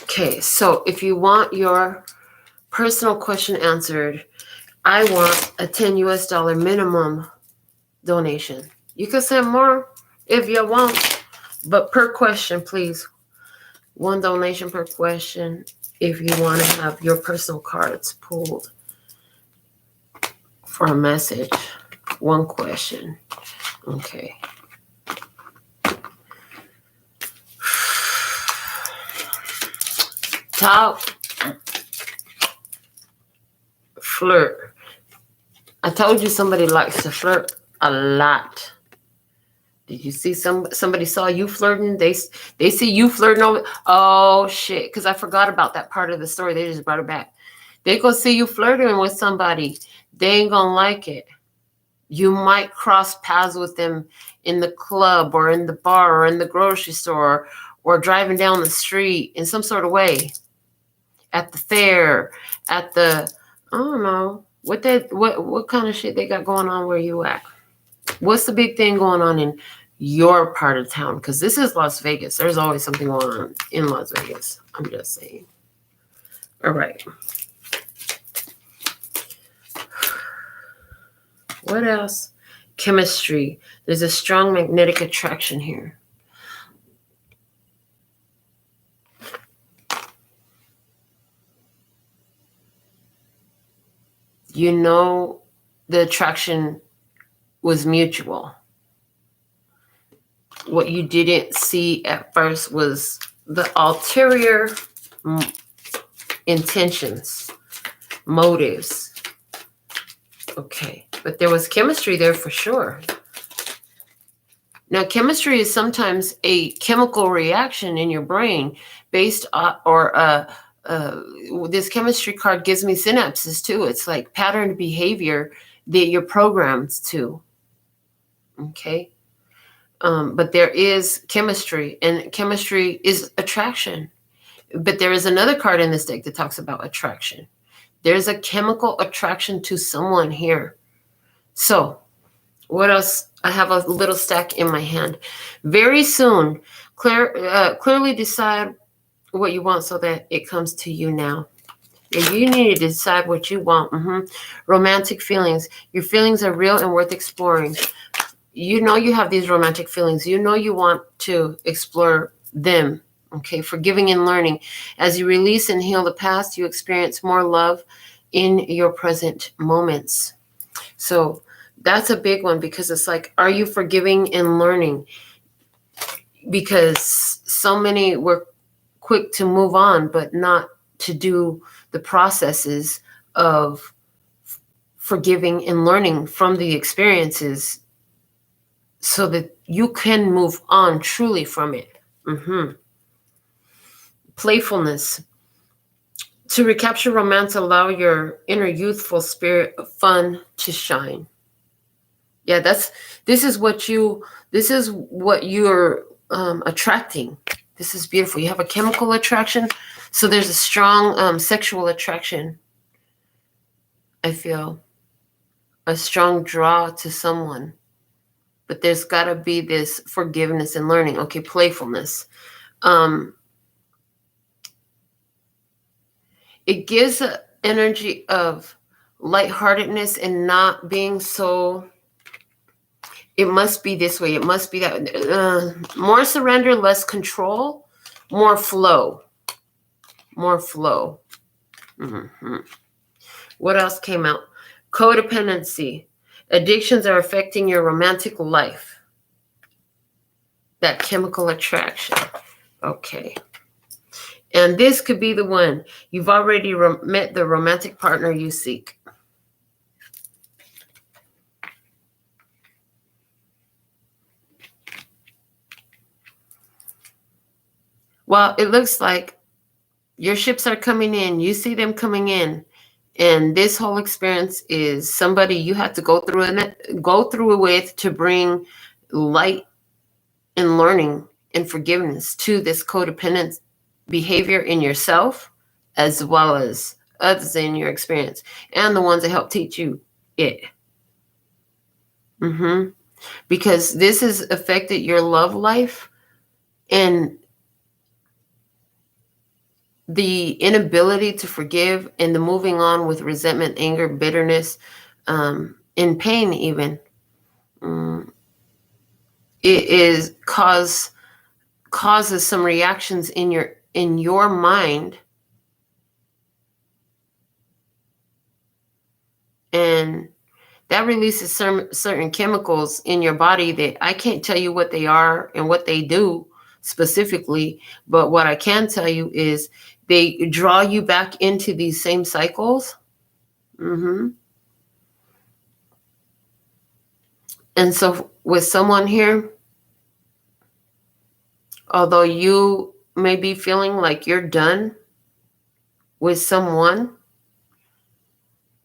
Okay, so if you want your personal question answered, I want a $10 US minimum donation. You can send more if you want, but per question, please. 1 donation per question if you want to have your personal cards pulled for a message. 1 question. Okay. Top. Flirt. I told you somebody likes to flirt a lot. Did you see somebody saw you flirting? They see you flirting over. Oh shit! Because I forgot about that part of the story. They just brought it back. They go see you flirting with somebody. They ain't gonna like it. You might cross paths with them in the club or in the bar or in the grocery store or driving down the street in some sort of way. At the fair, at the, I don't know, what kind of shit they got going on where you at? What's the big thing going on in your part of town? Because this is Las Vegas. There's always something going on in Las Vegas. I'm just saying. All right. What else? Chemistry. There's a strong magnetic attraction here. You know, the attraction was mutual. What you didn't see at first was the ulterior intentions, motives. Okay, but there was chemistry there for sure. Now, chemistry is sometimes a chemical reaction in your brain based on, this chemistry card gives me synapses too. It's like patterned behavior that you're programmed to. Okay. But there is chemistry, and chemistry is attraction. But there is another card in this deck that talks about attraction. There's a chemical attraction to someone here. So what else? I have a little stack in my hand. Very soon, clearly decide what you want so that it comes to you now. You need to decide what you want. Romantic feelings. Your feelings are real and worth exploring. You know you have these romantic feelings. You know you want to explore them. Okay, forgiving and learning. As you release and heal the past, you experience more love in your present moments. So that's a big one, because it's like, are you forgiving and learning? Because so many were quick to move on, but not to do the processes of forgiving and learning from the experiences so that you can move on truly from it. Playfulness. To recapture romance, allow your inner youthful spirit of fun to shine. Yeah, this is what you're attracting. This is beautiful. You have a chemical attraction, so there's a strong sexual attraction. I feel a strong draw to someone, but there's got to be this forgiveness and learning. Okay, playfulness. It gives an energy of lightheartedness and not being so. It must be this way. It must be that. More surrender, less control, more flow. More flow. Mm-hmm. What else came out? Codependency. Addictions are affecting your romantic life. That chemical attraction. Okay. And this could be the one. You've already met the romantic partner you seek. Well, it looks like your ships are coming in. You see them coming in. And this whole experience is somebody you have to go through with to bring light and learning and forgiveness to this codependent behavior in yourself, as well as others in your experience, and the ones that help teach you it. Because this has affected your love life and the inability to forgive and the moving on with resentment, anger, bitterness, and pain even. It causes some reactions in your mind, and that releases some certain chemicals in your body that I can't tell you what they are and what they do specifically, but what I can tell you is they draw you back into these same cycles. And so with someone here, although you may be feeling like you're done with someone,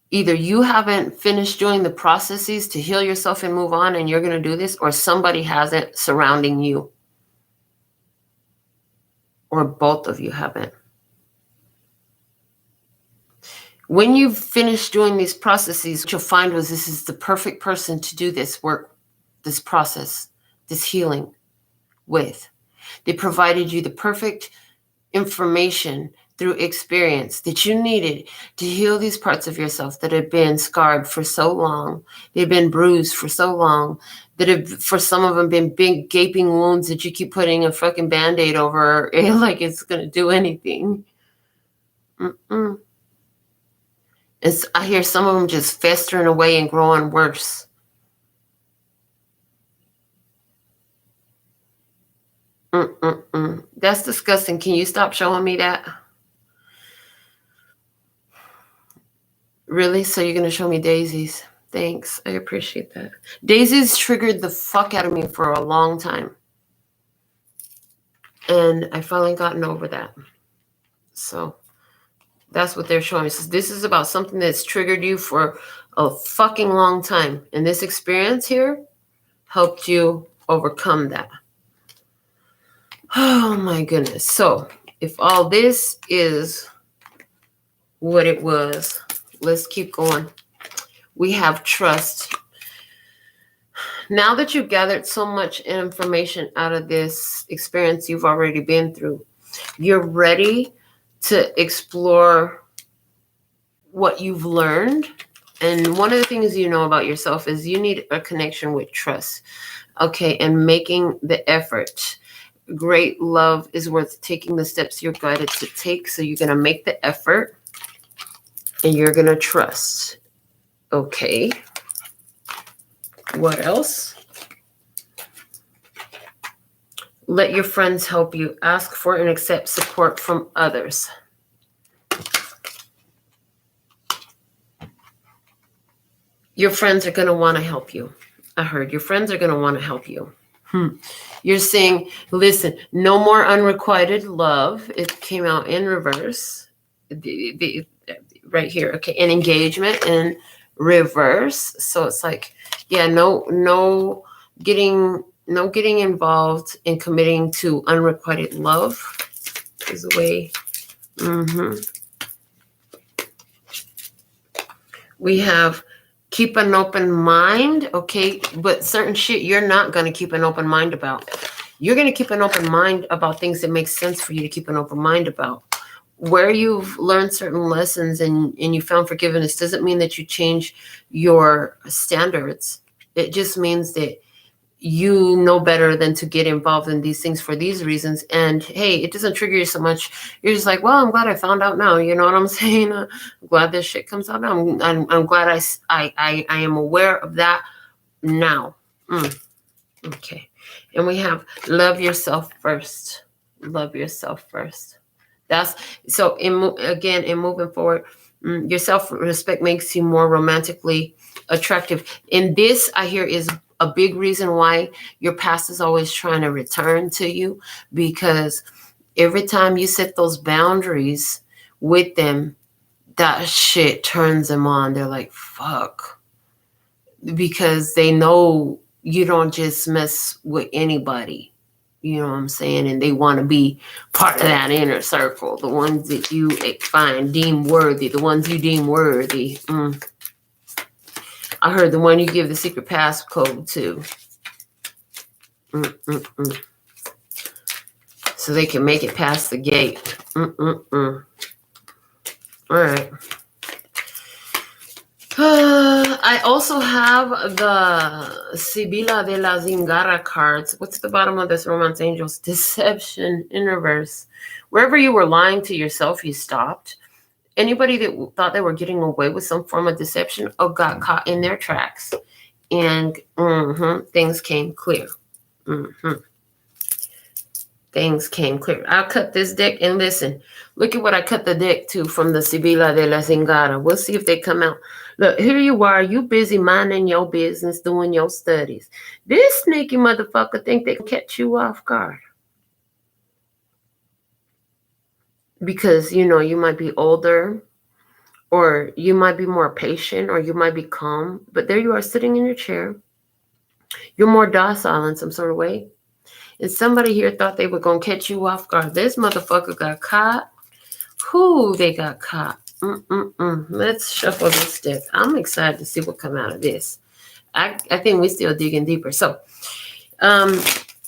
either you haven't finished doing the processes to heal yourself and move on and you're going to do this, or somebody hasn't surrounding you, or both of you haven't. When you've finished doing these processes, what you'll find was this is the perfect person to do this work, this process, this healing with. They provided you the perfect information through experience that you needed to heal these parts of yourself that have been scarred for so long. They've been bruised for so long, that have, for some of them, been big gaping wounds that you keep putting a fucking Band-Aid over like it's going to do anything. And I hear some of them just festering away and growing worse. That's disgusting. Can you stop showing me that? Really? So you're going to show me daisies? Thanks. I appreciate that. Daisies triggered the fuck out of me for a long time. And I finally gotten over that. So that's what they're showing me. So this is about something that's triggered you for a fucking long time. And this experience here helped you overcome that. Oh my goodness. So if all this is what it was, let's keep going. We have trust. Now that you've gathered so much information out of this experience you've already been through, you're ready to explore what you've learned. And one of the things you know about yourself is you need a connection with trust. Okay, and making the effort. Great love is worth taking the steps you're guided to take. So you're going to make the effort and you're going to trust. Okay. What else? Let your friends help you. Ask for and accept support from others. Your friends are going to want to help you. I heard your friends are going to want to help you. You're saying, listen, no more unrequited love. It came out in reverse. right here. Okay, an engagement in reverse. So it's like, yeah, no getting involved in committing to unrequited love is the way. We have keep an open mind, okay, but certain shit you're not going to keep an open mind about. You're going to keep an open mind about things that make sense for you to keep an open mind about. Where you've learned certain lessons and you found forgiveness doesn't mean that you change your standards. It just means that you know better than to get involved in these things for these reasons. And hey, it doesn't trigger you so much. You're just like, well, I'm glad I found out now. You know what I'm saying? I'm glad this shit comes out now. I'm glad I am aware of that now. Okay. And we have love yourself first. Love yourself first. That's so in moving forward, your self-respect makes you more romantically attractive. And this I hear is a big reason why your past is always trying to return to you, because every time you set those boundaries with them, that shit turns them on. They're like, fuck. Because they know you don't just mess with anybody. You know what I'm saying? And they want to be part of that inner circle. The ones that you deem worthy. The ones you deem worthy. I heard the one you give the secret passcode to. So they can make it past the gate. All right. I also have the Sibila de la Zingara cards. What's the bottom of this Romance Angels? Deception in reverse. Wherever you were lying to yourself, you stopped. Anybody that thought they were getting away with some form of deception got caught in their tracks. And things came clear. Things came clear. I'll cut this deck and listen. Look at what I cut the deck to from the Sibila de la Zingara. We'll see if they come out. Look, here you are. You busy minding your business, doing your studies. This sneaky motherfucker think they can catch you off guard. Because, you might be older, or you might be more patient, or you might be calm. But there you are sitting in your chair. You're more docile in some sort of way. And somebody here thought they were going to catch you off guard. This motherfucker got caught. Who they got caught? Let's shuffle this deck. I'm excited to see what come out of this. I think we're still digging deeper. So,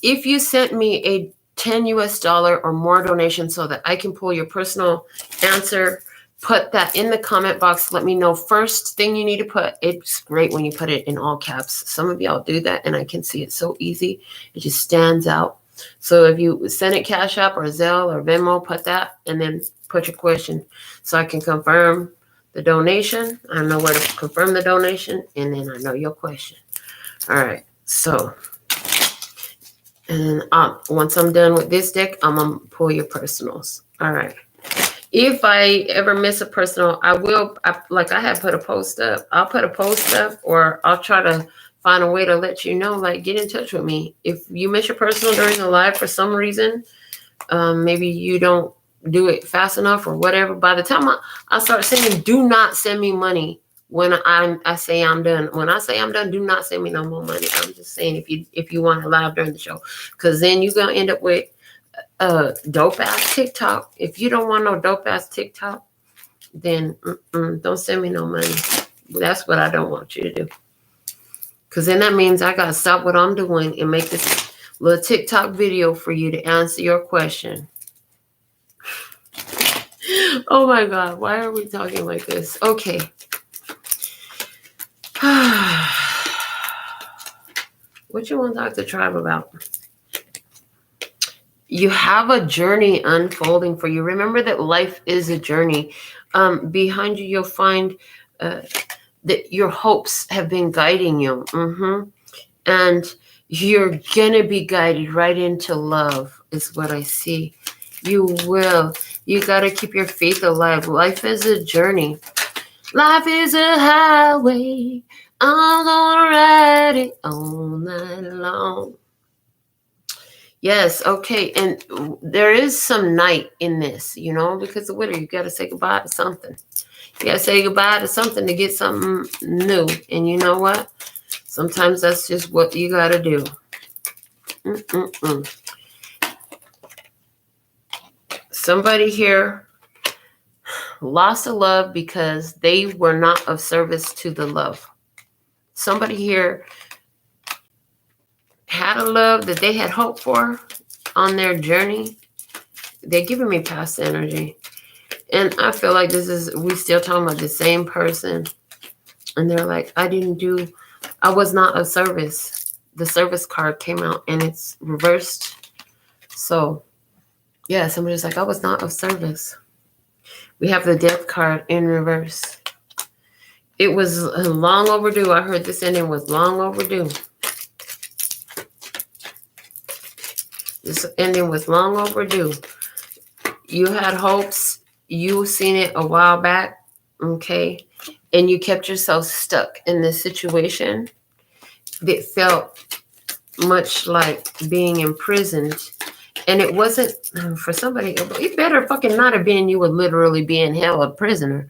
if you sent me a $10 US or more donation so that I can pull your personal answer, put that in the comment box. Let me know. First thing you need to put, it's great when you put it in all caps. Some of y'all do that, and I can see it so easy. It just stands out. So if you send it Cash App or Zelle or Venmo, put that, and then put your question so I can confirm the donation. I know where to confirm the donation, and then I know your question. All right. So, and once I'm done with this deck, I'm going to pull your personals. All right. If I ever miss a personal, I had put a post up. I'll put a post up, or I'll try to find a way to let you know, like, get in touch with me. If you miss your personal during the live for some reason, maybe you don't do it fast enough or whatever. By the time I start saying, do not send me money when I say I'm done. When I say I'm done, do not send me no more money. I'm just saying, if you want to live during the show, because then you're going to end up with dope ass TikTok. If you don't want no dope ass TikTok, then don't send me no money. That's what I don't want you to do. Because then that means I got to stop what I'm doing and make this little TikTok video for you to answer your question. Oh my God, why are we talking like this? Okay. What you want to talk to Tribe about? You have a journey unfolding for you. Remember that life is a journey. Behind you, you'll find that your hopes have been guiding you. And you're going to be guided right into love is what I see. You will. You got to keep your faith alive. Life is a journey. Life is a highway. I'm going to ride it all night long. Yes, okay. And there is some night in this, you know, because the winter, you got to say goodbye to something. You got to say goodbye to something to get something new. And you know what? Sometimes that's just what you got to do. Mm-mm-mm. Somebody here lost a love because they were not of service to the love. Somebody here had a love that they had hoped for on their journey. They're giving me past energy. And I feel like we still talking about the same person. And they're like, I was not of service. The service card came out and it's reversed. So, yeah, somebody's like, I was not of service. We have the death card in reverse. It was long overdue. I heard this ending was long overdue. This ending was long overdue. You had hopes. You seen it a while back, okay? And you kept yourself stuck in this situation that felt much like being imprisoned. And it wasn't, for somebody, it better fucking not have been you would literally be in hell a prisoner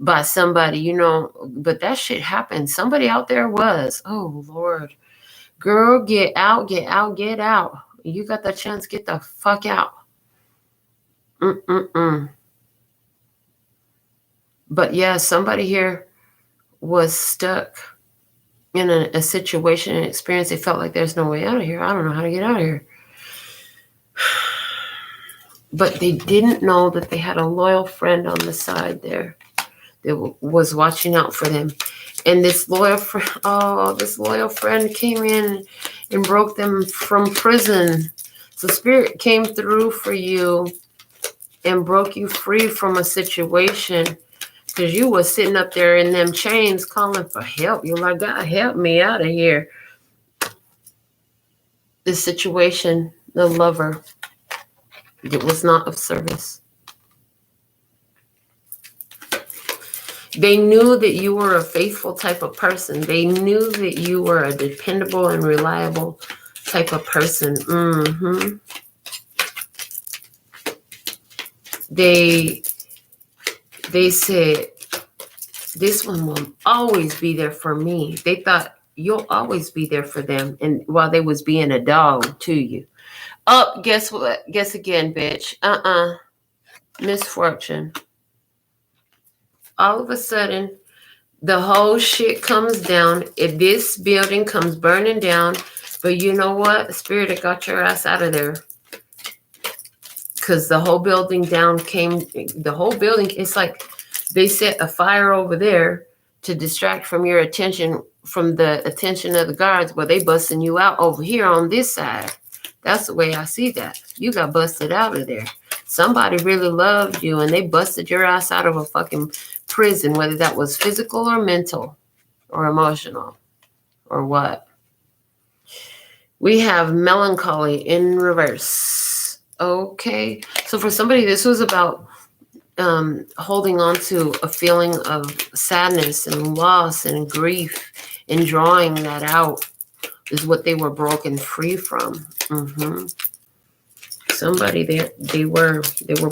by somebody, you know. But that shit happened. Somebody out there was. Oh, Lord. Girl, get out, get out, get out. You got the chance, get the fuck out. But yeah, somebody here was stuck in a situation, an experience. They felt like there's no way out of here. I don't know how to get out of here. But they didn't know that they had a loyal friend on the side there that was watching out for them. And this loyal friend came in and broke them from prison. So Spirit came through for you and broke you free from a situation, because you was sitting up there in them chains calling for help. You're like, God, help me out of here. This situation, the lover, it was not of service. They knew that you were a faithful type of person. They knew that you were a dependable and reliable type of person. They said, this one will always be there for me. They thought you'll always be there for them. And while they was being a dog to you. Oh, guess what? Guess again, bitch. Misfortune. All of a sudden, the whole shit comes down. If this building comes burning down, but you know what? Spirit had got your ass out of there. Because the whole building it's like they set a fire over there to distract from your attention, from the attention of the guards, but they busting you out over here on this side. That's the way I see that. You got busted out of there. Somebody really loved you and they busted your ass out of a fucking prison, whether that was physical or mental or emotional or what. We have melancholy in reverse. Okay. So for somebody, this was about holding on to a feeling of sadness and loss and grief and drawing that out is what they were broken free from. Somebody they were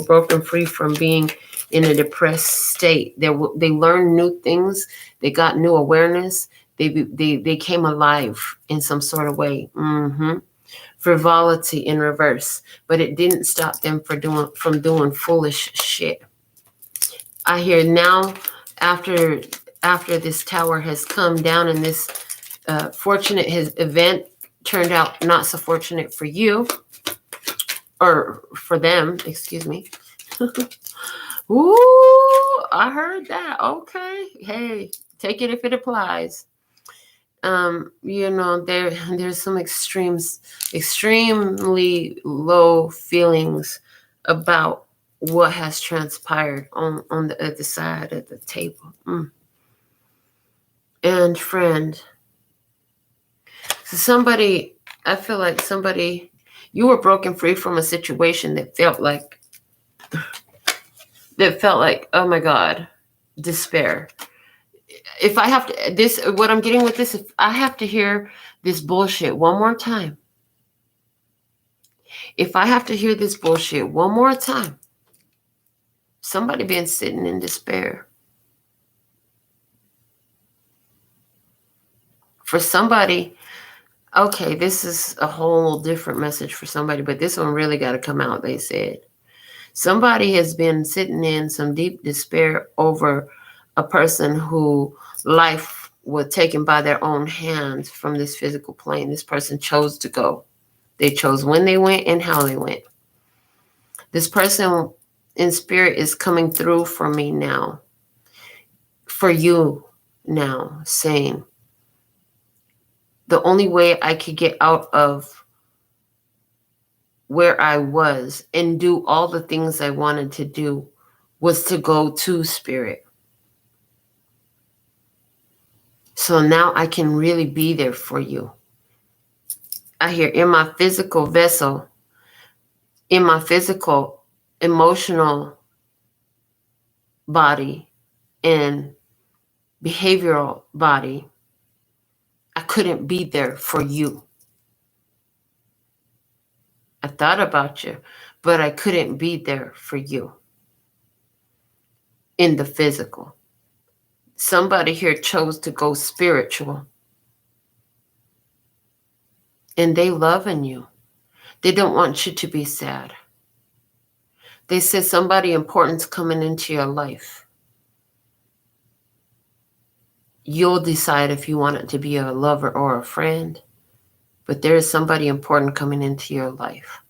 broken free from being in a depressed state. They learned new things. They got new awareness. They came alive in some sort of way. Frivolity in reverse, but it didn't stop them from doing foolish shit. I hear now, after this tower has come down and this fortunate event turned out not so fortunate for you, or for them, excuse me. Ooh, I heard that. Okay. Hey, take it if it applies. You know, there's some extremely low feelings about what has transpired on the other side of the table. And friend, so I feel like you were broken free from a situation that felt like, oh my God, despair. If I have to, what I'm getting with this, if I have to hear this bullshit one more time, If I have to hear this bullshit one more time, somebody been sitting in despair. For somebody, okay, this is a whole different message for somebody, but this one really got to come out, they said. Somebody has been sitting in some deep despair over a person who life was taken by their own hands from this physical plane. This person chose to go. They chose when they went and how they went. This person in spirit is coming through for me now, for you now, saying, the only way I could get out of where I was and do all the things I wanted to do was to go to spirit. So now I can really be there for you. I hear in my physical vessel, in my physical, emotional body and behavioral body, I couldn't be there for you. I thought about you, but I couldn't be there for you in the physical. Somebody here chose to go spiritual. And they loving you. They don't want you to be sad. They said somebody important's coming into your life. You'll decide if you want it to be a lover or a friend. But there is somebody important coming into your life.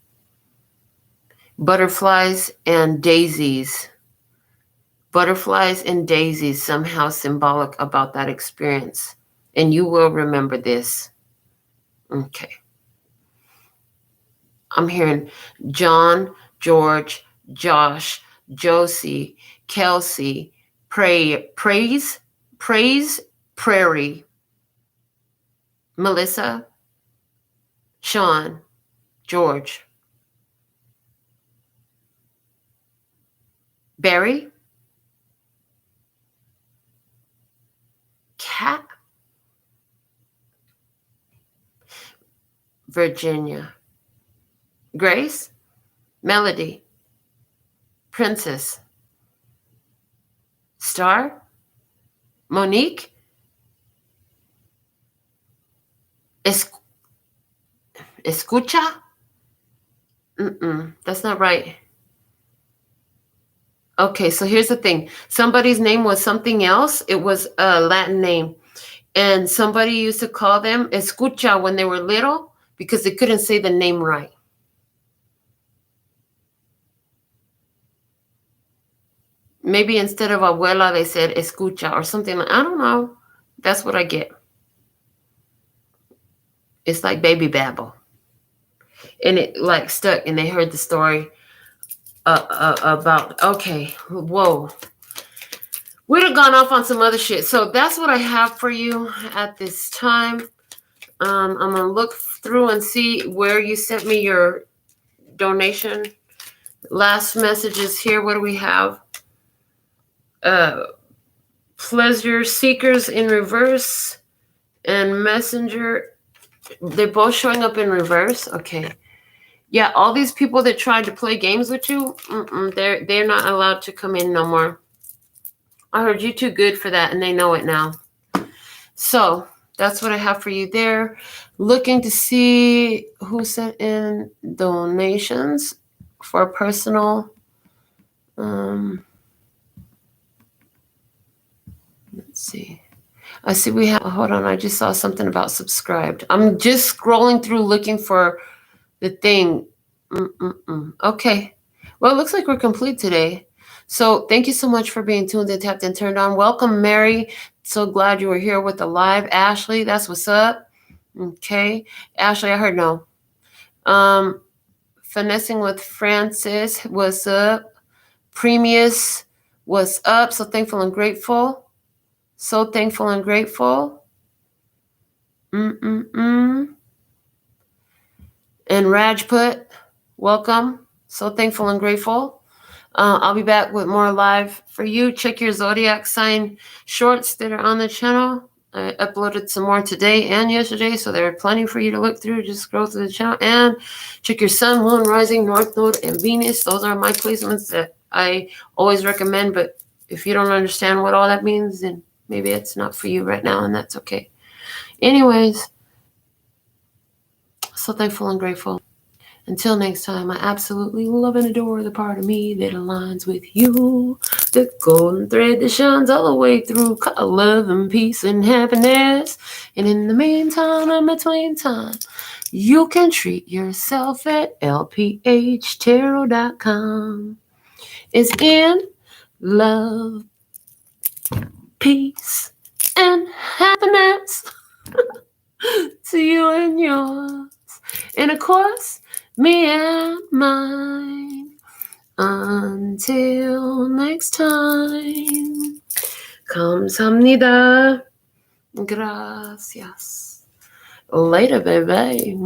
Butterflies and daisies. Butterflies and daisies, somehow symbolic about that experience. And you will remember this. Okay. I'm hearing John, George, Josh, Josie, Kelsey, Praise, Prairie, Melissa, Sean, George, Barry, Cat, Virginia, Grace, Melody, Princess, Star, Monique, Escucha? That's not right. Okay, so here's the thing. Somebody's name was something else. It was a Latin name. And somebody used to call them Escucha when they were little because they couldn't say the name right. Maybe instead of abuela, they said escucha or something. I don't know. That's what I get. It's like baby babble. And it like stuck and they heard the story about, okay, whoa. We'd have gone off on some other shit. So that's what I have for you at this time. I'm going to look through and see where you sent me your donation. Last messages here. What do we have? Pleasure Seekers in reverse and Messenger. They're both showing up in reverse. Okay. Yeah, all these people that tried to play games with you, they're not allowed to come in no more. I heard you too good for that, and they know it now. So that's what I have for you there. Looking to see who sent in donations for personal. Let's see. I see we have, hold on, I just saw something about subscribed. I'm just scrolling through looking for the thing. Okay. Well, it looks like we're complete today. So thank you so much for being tuned in, tapped, and turned on. Welcome, Mary. So glad you were here with the live. Ashley, that's what's up. Okay. Ashley, I heard no. Finessing with Francis, what's up? Premius, what's up? So thankful and grateful. So thankful and grateful. And Rajput, welcome. So thankful and grateful. I'll be back with more live for you. Check your zodiac sign shorts that are on the channel. I uploaded some more today and yesterday, so there are plenty for you to look through. Just scroll through the channel and check your sun, moon, rising, north node, and Venus. Those are my placements that I always recommend, but if you don't understand what all that means, then maybe it's not for you right now, and that's okay. Anyways, so thankful and grateful. Until next time, I absolutely love and adore the part of me that aligns with you. The golden thread that shines all the way through. Love and peace and happiness. And in the meantime, in between time, you can treat yourself at LPHtarot.com. It's in love, peace, and happiness to you and yours. And of course, me and mine. Until next time. Kamsahamnida. Gracias. Later, baby.